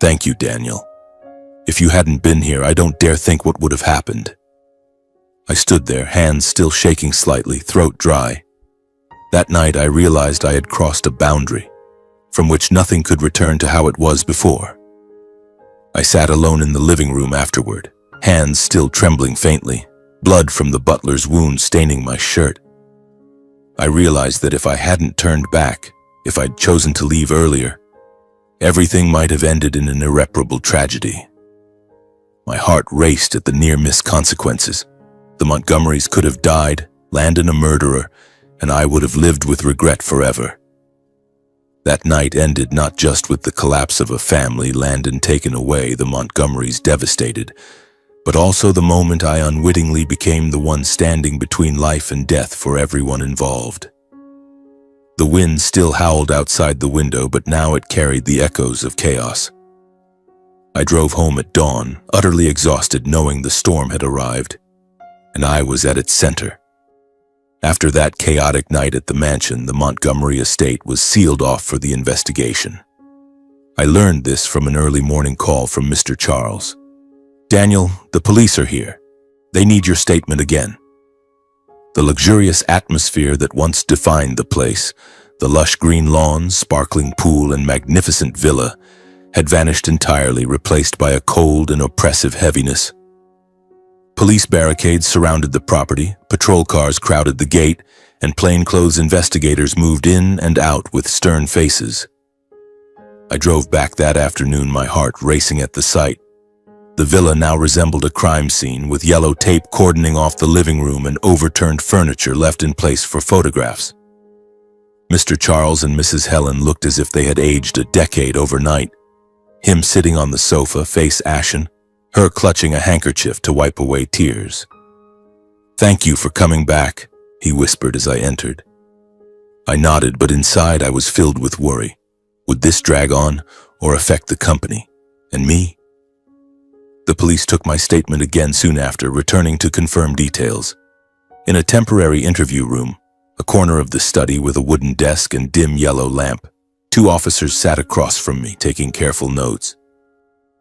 "Thank you, Daniel. If you hadn't been here, I don't dare think what would have happened." I stood there, hands still shaking slightly, throat dry. That night I realized I had crossed a boundary, from which nothing could return to how it was before. I sat alone in the living room afterward, hands still trembling faintly, blood from the butler's wound staining my shirt. I realized that if I hadn't turned back, if I'd chosen to leave earlier, everything might have ended in an irreparable tragedy. My heart raced at the near-miss consequences. The Montgomerys could have died, Landon a murderer, and I would have lived with regret forever. That night ended not just with the collapse of a family, Landon taken away, the Montgomerys devastated, but also the moment I unwittingly became the one standing between life and death for everyone involved. The wind still howled outside the window, but now it carried the echoes of chaos. I drove home at dawn, utterly exhausted, knowing the storm had arrived, and I was at its center. After that chaotic night at the mansion, the Montgomery estate was sealed off for the investigation. I learned this from an early morning call from Mr. Charles. "Daniel, the police are here. They need your statement again." The luxurious atmosphere that once defined the place, the lush green lawns, sparkling pool, and magnificent villa, had vanished entirely, replaced by a cold and oppressive heaviness. Police barricades surrounded the property, patrol cars crowded the gate, and plainclothes investigators moved in and out with stern faces. I drove back that afternoon, my heart racing at the sight. The villa now resembled a crime scene, with yellow tape cordoning off the living room and overturned furniture left in place for photographs. Mr. Charles and Mrs. Helen looked as if they had aged a decade overnight. Him sitting on the sofa, face ashen, her clutching a handkerchief to wipe away tears. "Thank you for coming back," he whispered as I entered. I nodded, but inside I was filled with worry. Would this drag on or affect the company and me? The police took my statement again soon after, returning to confirm details. In a temporary interview room, a corner of the study with a wooden desk and dim yellow lamp, 2 officers sat across from me, taking careful notes.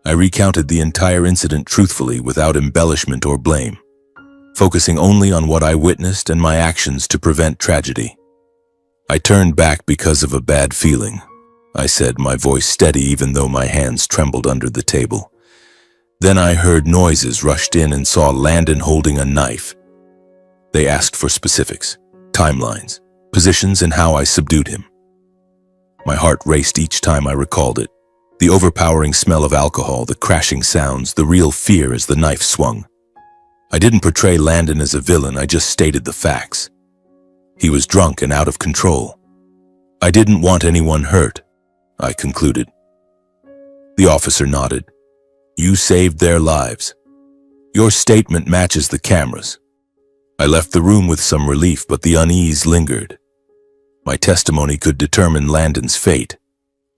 I recounted the entire incident truthfully, without embellishment or blame, focusing only on what I witnessed and my actions to prevent tragedy. "I turned back because of a bad feeling," I said, my voice steady even though my hands trembled under the table. "Then I heard noises, rushed in, and saw Landon holding a knife." They asked for specifics, timelines, positions, and how I subdued him. My heart raced each time I recalled it. The overpowering smell of alcohol, the crashing sounds, the real fear as the knife swung. I didn't portray Landon as a villain, I just stated the facts. He was drunk and out of control. I didn't want anyone hurt, I concluded. The officer nodded. "You saved their lives. Your statement matches the cameras." I left the room with some relief, but the unease lingered. My testimony could determine Landon's fate,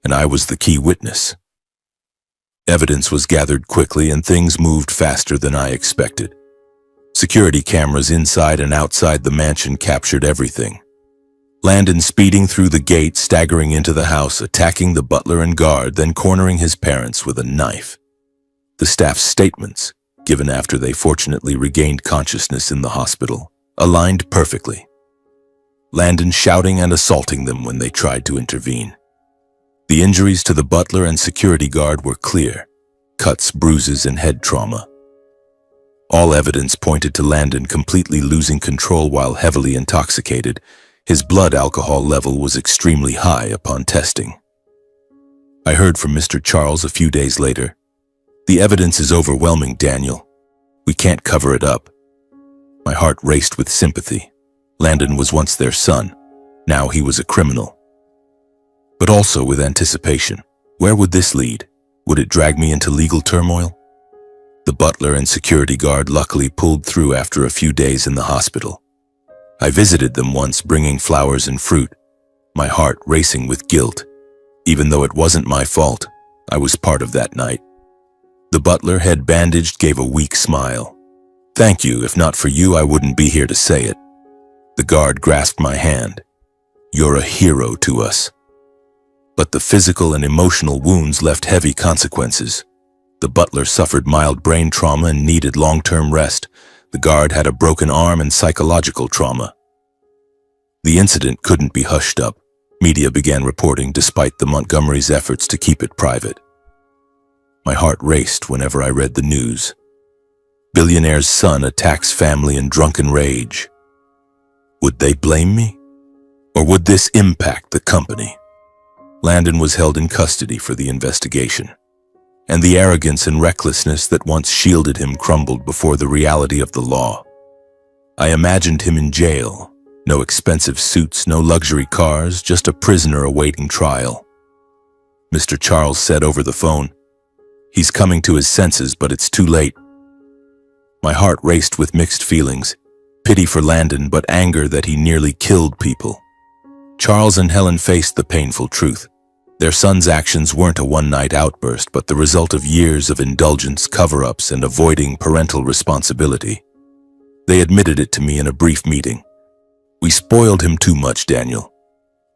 and I was the key witness. Evidence was gathered quickly, and things moved faster than I expected. Security cameras inside and outside the mansion captured everything. Landon speeding through the gate, staggering into the house, attacking the butler and guard, then cornering his parents with a knife. The staff's statements, given after they fortunately regained consciousness in the hospital, aligned perfectly. Landon shouting and assaulting them when they tried to intervene. The injuries to the butler and security guard were clear: cuts, bruises, and head trauma. All evidence pointed to Landon completely losing control while heavily intoxicated. His blood alcohol level was extremely high upon testing. I heard from Mr. Charles a few days later. "The evidence is overwhelming, Daniel. We can't cover it up." My heart raced with sympathy. Landon was once their son. Now he was a criminal. But also with anticipation. Where would this lead? Would it drag me into legal turmoil? The butler and security guard luckily pulled through after a few days in the hospital. I visited them once, bringing flowers and fruit, my heart racing with guilt. Even though it wasn't my fault, I was part of that night. The butler, head bandaged, gave a weak smile. "Thank you. If not for you, I wouldn't be here to say it." The guard grasped my hand. "You're a hero to us." But the physical and emotional wounds left heavy consequences. The butler suffered mild brain trauma and needed long-term rest. The guard had a broken arm and psychological trauma. The incident couldn't be hushed up. Media began reporting despite the Montgomery's efforts to keep it private. My heart raced whenever I read the news. Billionaire's son attacks family in drunken rage. Would they blame me? Or would this impact the company? Landon was held in custody for the investigation, and the arrogance and recklessness that once shielded him crumbled before the reality of the law. I imagined him in jail. No expensive suits, no luxury cars, just a prisoner awaiting trial. Mr. Charles said over the phone, "He's coming to his senses, but it's too late." My heart raced with mixed feelings, pity for Landon, but anger that he nearly killed people. Charles and Helen faced the painful truth. Their son's actions weren't a one-night outburst, but the result of years of indulgence, cover-ups, and avoiding parental responsibility. They admitted it to me in a brief meeting. "We spoiled him too much, Daniel.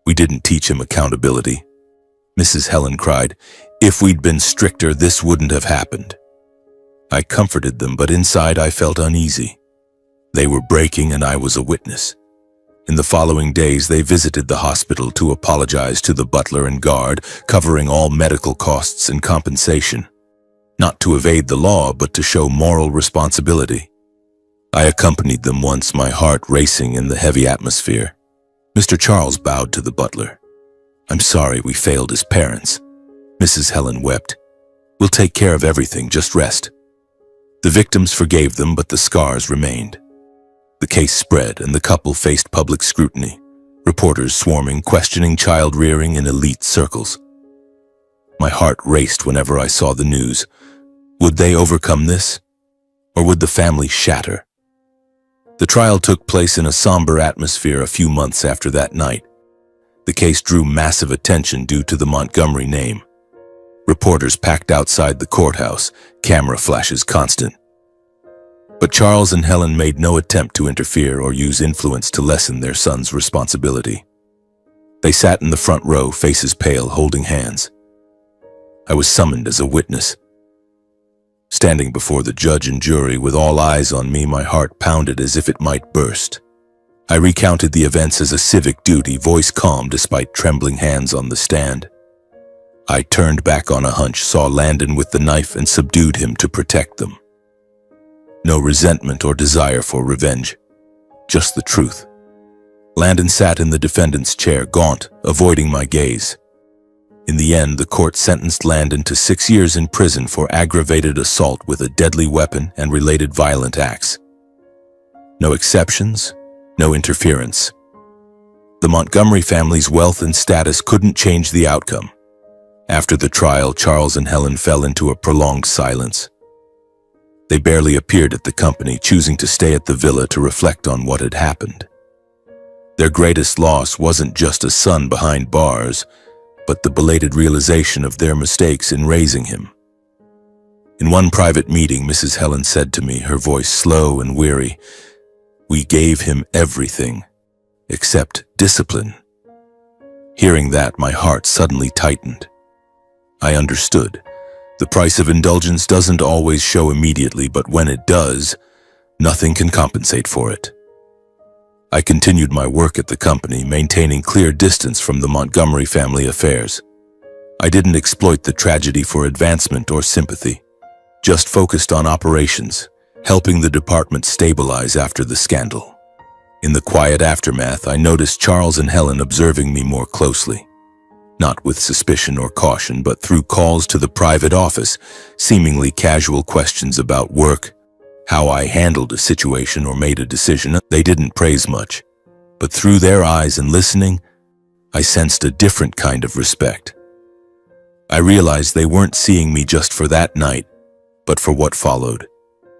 We didn't teach him accountability." Mrs. Helen cried, "If we'd been stricter, this wouldn't have happened." I comforted them, but inside I felt uneasy. They were breaking, and I was a witness. In the following days, they visited the hospital to apologize to the butler and guard, covering all medical costs and compensation. Not to evade the law, but to show moral responsibility. I accompanied them once, my heart racing in the heavy atmosphere. Mr. Charles bowed to the butler. "I'm sorry we failed as parents." Mrs. Helen wept. "We'll take care of everything, just rest." The victims forgave them, but the scars remained. The case spread, and the couple faced public scrutiny, reporters swarming, questioning child rearing in elite circles. My heart raced whenever I saw the news. Would they overcome this? Or would the family shatter? The trial took place in a somber atmosphere a few months after that night. The case drew massive attention due to the Montgomery name. Reporters packed outside the courthouse, camera flashes constant. But Charles and Helen made no attempt to interfere or use influence to lessen their son's responsibility. They sat in the front row, faces pale, holding hands. I was summoned as a witness. Standing before the judge and jury with all eyes on me, my heart pounded as if it might burst. I recounted the events as a civic duty, voice calm despite trembling hands on the stand. I turned back on a hunch, saw Landon with the knife, and subdued him to protect them. No resentment or desire for revenge, just the truth. Landon sat in the defendant's chair, gaunt, avoiding my gaze. In the end, the court sentenced Landon to 6 years in prison for aggravated assault with a deadly weapon and related violent acts. No exceptions, no interference. The Montgomery family's wealth and status couldn't change the outcome. After the trial, Charles and Helen fell into a prolonged silence. They barely appeared at the company, choosing to stay at the villa to reflect on what had happened. Their greatest loss wasn't just a son behind bars, but the belated realization of their mistakes in raising him. In one private meeting, Mrs. Helen said to me, her voice slow and weary, "We gave him everything, except discipline." Hearing that, my heart suddenly tightened. I understood. The price of indulgence doesn't always show immediately, but when it does, nothing can compensate for it. I continued my work at the company, maintaining clear distance from the Montgomery family affairs. I didn't exploit the tragedy for advancement or sympathy, just focused on operations, helping the department stabilize after the scandal. In the quiet aftermath, I noticed Charles and Helen observing me more closely. Not with suspicion or caution, but through calls to the private office, seemingly casual questions about work, how I handled a situation or made a decision. They didn't praise much, but through their eyes and listening, I sensed a different kind of respect. I realized they weren't seeing me just for that night, but for what followed.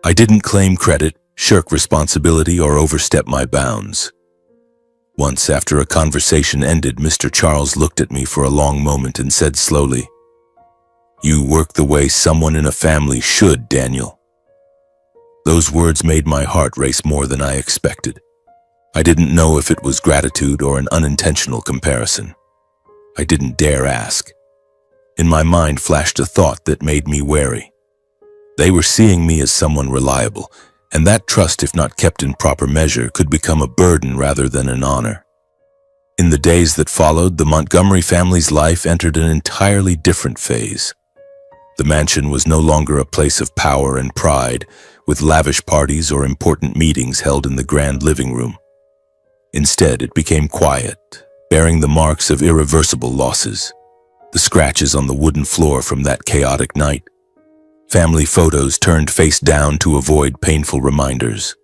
I didn't claim credit, shirk responsibility, or overstep my bounds. Once, after a conversation ended, Mr. Charles looked at me for a long moment and said slowly, "You work the way someone in a family should, Daniel." Those words made my heart race more than I expected. I didn't know if it was gratitude or an unintentional comparison. I didn't dare ask. In my mind flashed a thought that made me wary. They were seeing me as someone reliable, and that trust, if not kept in proper measure, could become a burden rather than an honor. In the days that followed, the Montgomery family's life entered an entirely different phase. The mansion was no longer a place of power and pride, with lavish parties or important meetings held in the grand living room. Instead, it became quiet, bearing the marks of irreversible losses, the scratches on the wooden floor from that chaotic night. Family photos turned face down to avoid painful reminders,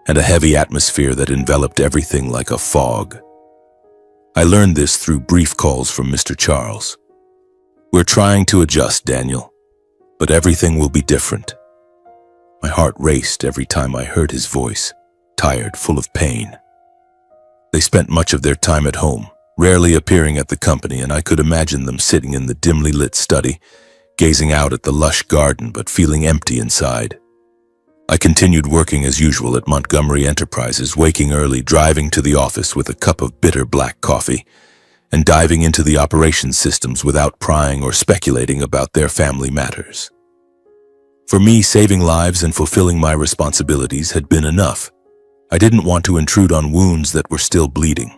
and a heavy atmosphere that enveloped everything like a fog. I learned this through brief calls from Mr. Charles. "We're trying to adjust, Daniel, but everything will be different." My heart raced every time I heard his voice, tired, full of pain. They spent much of their time at home, rarely appearing at the company, and I could imagine them sitting in the dimly lit study, gazing out at the lush garden but feeling empty inside. I continued working as usual at Montgomery Enterprises, waking early, driving to the office with a cup of bitter black coffee, and diving into the operations systems without prying or speculating about their family matters. For me, saving lives and fulfilling my responsibilities had been enough. I didn't want to intrude on wounds that were still bleeding.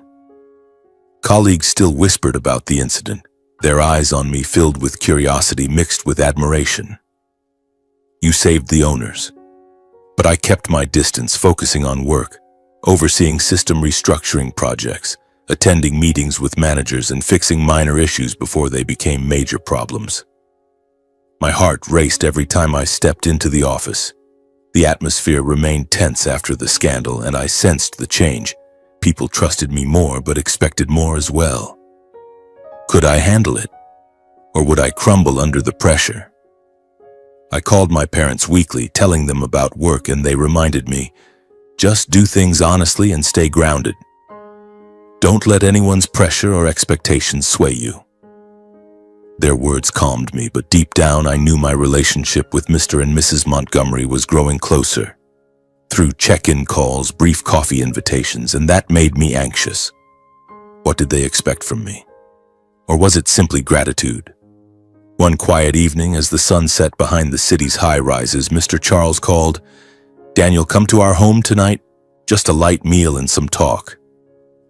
Colleagues still whispered about the incident, their eyes on me filled with curiosity mixed with admiration. "You saved the owners." But I kept my distance, focusing on work, overseeing system restructuring projects, attending meetings with managers, and fixing minor issues before they became major problems. My heart raced every time I stepped into the office. The atmosphere remained tense after the scandal, and I sensed the change. People trusted me more, but expected more as well. Could I handle it? Or would I crumble under the pressure? I called my parents weekly, telling them about work, and they reminded me, "Just do things honestly and stay grounded. Don't let anyone's pressure or expectations sway you." Their words calmed me, but deep down I knew my relationship with Mr. and Mrs. Montgomery was growing closer. Through check-in calls, brief coffee invitations, and that made me anxious. What did they expect from me? Or was it simply gratitude? One quiet evening, as the sun set behind the city's high-rises, Mr. Charles called, "Daniel, come to our home tonight. Just a light meal and some talk."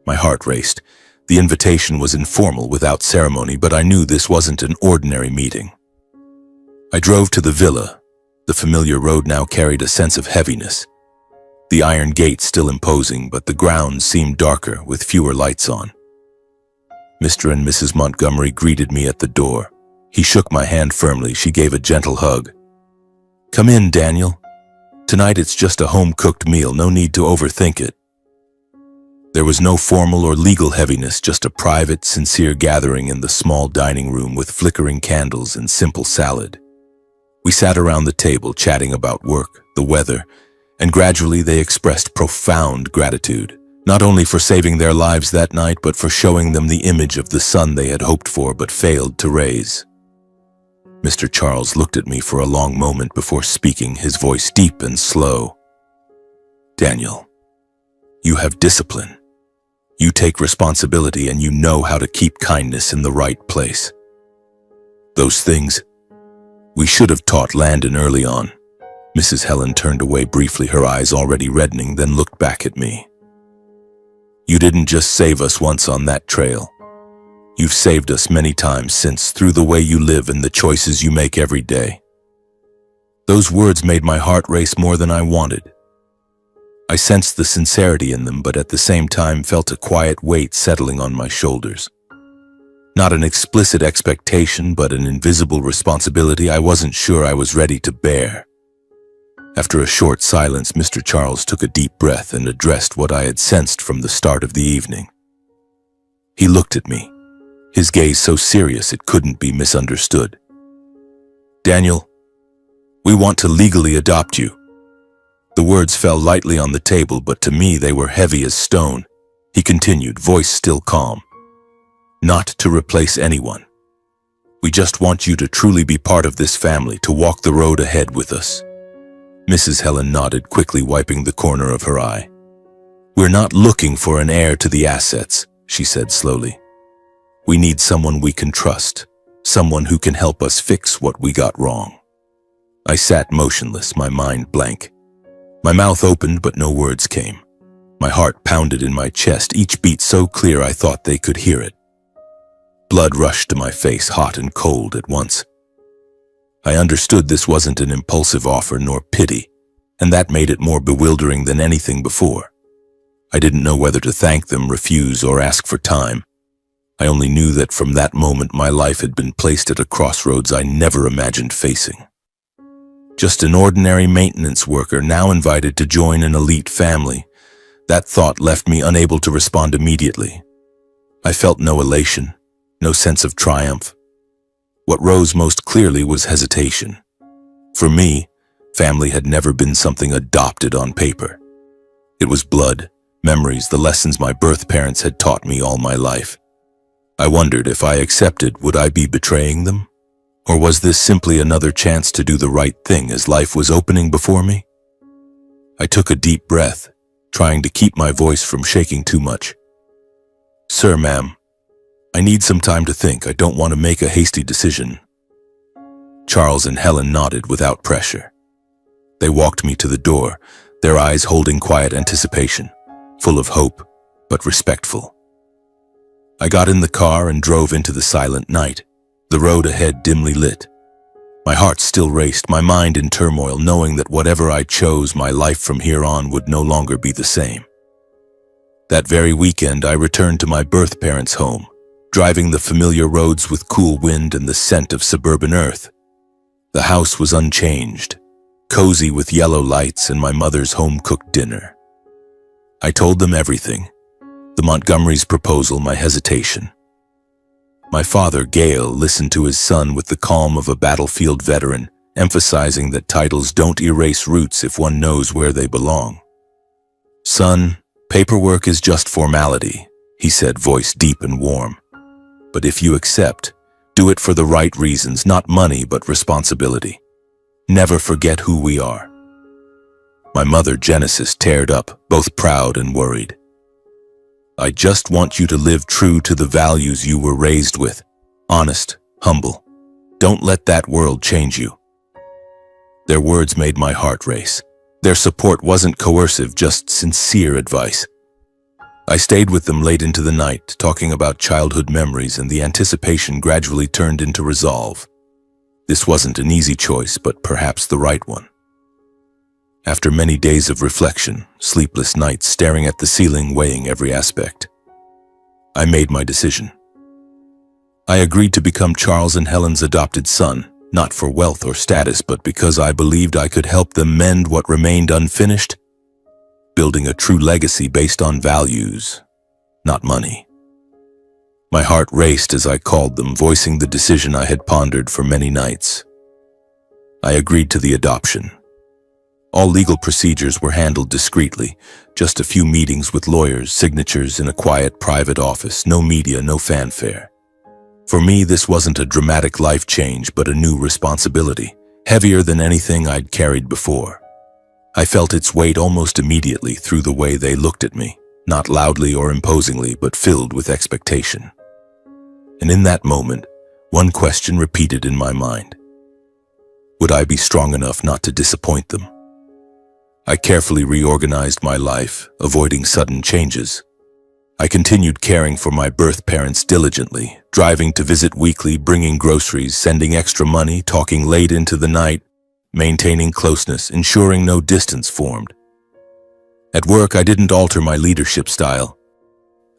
My heart raced. The invitation was informal, without ceremony, but I knew this wasn't an ordinary meeting. I drove to the villa. The familiar road now carried a sense of heaviness. The iron gate still imposing, but the grounds seemed darker, with fewer lights on. Mr. and Mrs. Montgomery greeted me at the door. He shook my hand firmly. She gave a gentle hug. "Come in, Daniel. Tonight it's just a home-cooked meal, no need to overthink it." There was no formal or legal heaviness, just a private, sincere gathering in the small dining room with flickering candles and simple salad. We sat around the table chatting about work, the weather, and gradually they expressed profound gratitude, not only for saving their lives that night, but for showing them the image of the son they had hoped for but failed to raise. Mr. Charles looked at me for a long moment before speaking, his voice deep and slow. "Daniel, you have discipline. You take responsibility, and you know how to keep kindness in the right place. Those things we should have taught Landon early on." Mrs. Helen turned away briefly, her eyes already reddening, then looked back at me. "You didn't just save us once on that trail. You've saved us many times since, through the way you live and the choices you make every day." Those words made my heart race more than I wanted. I sensed the sincerity in them, but at the same time felt a quiet weight settling on my shoulders. Not an explicit expectation, but an invisible responsibility I wasn't sure I was ready to bear. After a short silence, Mr. Charles took a deep breath and addressed what I had sensed from the start of the evening. He looked at me, his gaze so serious it couldn't be misunderstood. "Daniel, we want to legally adopt you." The words fell lightly on the table, but to me they were heavy as stone. He continued, voice still calm. Not to replace anyone. We just want you to truly be part of this family, to walk the road ahead with us. Mrs. Helen nodded, quickly wiping the corner of her eye. We're not looking for an heir to the assets, she said slowly. We need someone we can trust, someone who can help us fix what we got wrong. I sat motionless, my mind blank. My mouth opened, but no words came. My heart pounded in my chest, each beat so clear I thought they could hear it. Blood rushed to my face, hot and cold at once. I understood this wasn't an impulsive offer nor pity, and that made it more bewildering than anything before. I didn't know whether to thank them, refuse, or ask for time. I only knew that from that moment my life had been placed at a crossroads I never imagined facing. Just an ordinary maintenance worker, now invited to join an elite family. That thought left me unable to respond immediately. I felt no elation, no sense of triumph. What rose most clearly was hesitation. For me, family had never been something adopted on paper. It was blood, memories, the lessons my birth parents had taught me all my life. I wondered, if I accepted, would I be betraying them? Or was this simply another chance to do the right thing as life was opening before me? I took a deep breath, trying to keep my voice from shaking too much. Sir, ma'am, I need some time to think. I don't want to make a hasty decision. Charles and Helen nodded without pressure. They walked me to the door, their eyes holding quiet anticipation, full of hope, but respectful. I got in the car and drove into the silent night, the road ahead dimly lit. My heart still raced, my mind in turmoil, knowing that whatever I chose, my life from here on would no longer be the same. That very weekend, I returned to my birth parents' home, driving the familiar roads with cool wind and the scent of suburban earth. The house was unchanged, cozy with yellow lights and my mother's home-cooked dinner. I told them everything, the Montgomerys' proposal, my hesitation. My father, Gale, listened to his son with the calm of a battlefield veteran, emphasizing that titles don't erase roots if one knows where they belong. Son, paperwork is just formality, he said, voice deep and warm. But if you accept, do it for the right reasons, not money but responsibility. Never forget who we are. My mother, Genesis, teared up, both proud and worried. I just want you to live true to the values you were raised with. Honest, humble. Don't let that world change you. Their words made my heart race. Their support wasn't coercive, just sincere advice. I stayed with them late into the night, talking about childhood memories, and the anticipation gradually turned into resolve. This wasn't an easy choice, but perhaps the right one. After many days of reflection, sleepless nights staring at the ceiling, weighing every aspect, I made my decision. I agreed to become Charles and Helen's adopted son, not for wealth or status, but because I believed I could help them mend what remained unfinished, building a true legacy based on values, not money. My heart raced as I called them, voicing the decision I had pondered for many nights. I agreed to the adoption. All legal procedures were handled discreetly, just a few meetings with lawyers, signatures in a quiet private office, no media, no fanfare. For me, this wasn't a dramatic life change, but a new responsibility, heavier than anything I'd carried before. I felt its weight almost immediately through the way they looked at me, not loudly or imposingly, but filled with expectation. And in that moment, one question repeated in my mind. Would I be strong enough not to disappoint them? I carefully reorganized my life, avoiding sudden changes. I continued caring for my birth parents diligently, driving to visit weekly, bringing groceries, sending extra money, talking late into the night, maintaining closeness, ensuring no distance formed. At work, I didn't alter my leadership style.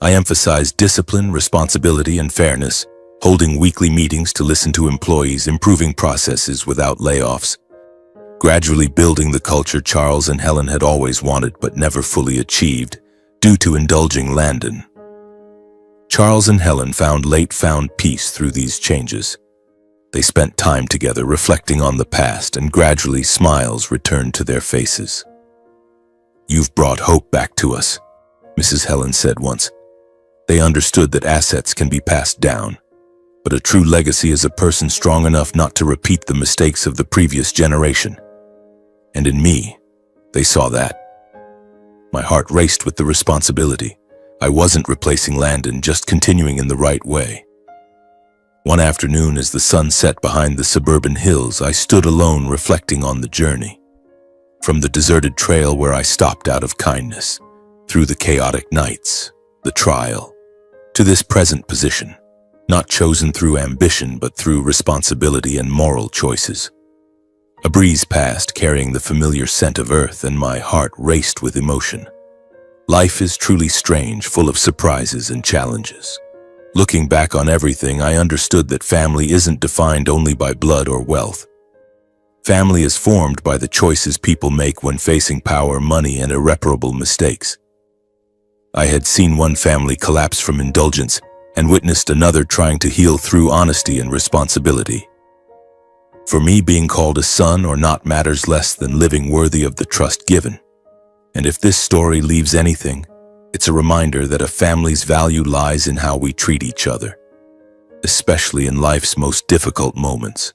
I emphasized discipline, responsibility, and fairness, holding weekly meetings to listen to employees, improving processes without layoffs, gradually building the culture Charles and Helen had always wanted but never fully achieved due to indulging Landon. Charles and Helen found peace through these changes. They spent time together reflecting on the past, and gradually smiles returned to their faces. You've brought hope back to us, Mrs. Helen said once. They understood that assets can be passed down, but a true legacy is a person strong enough not to repeat the mistakes of the previous generation. And in me, they saw that. My heart raced with the responsibility. I wasn't replacing Landon, just continuing in the right way. One afternoon, as the sun set behind the suburban hills, I stood alone reflecting on the journey. From the deserted trail where I stopped out of kindness, through the chaotic nights, the trial, to this present position, not chosen through ambition but through responsibility and moral choices. A breeze passed, carrying the familiar scent of earth, and my heart raced with emotion. Life is truly strange, full of surprises and challenges. Looking back on everything, I understood that family isn't defined only by blood or wealth. Family is formed by the choices people make when facing power, money, and irreparable mistakes. I had seen one family collapse from indulgence and witnessed another trying to heal through honesty and responsibility. For me, being called a son or not matters less than living worthy of the trust given. And if this story leaves anything, it's a reminder that a family's value lies in how we treat each other, especially in life's most difficult moments.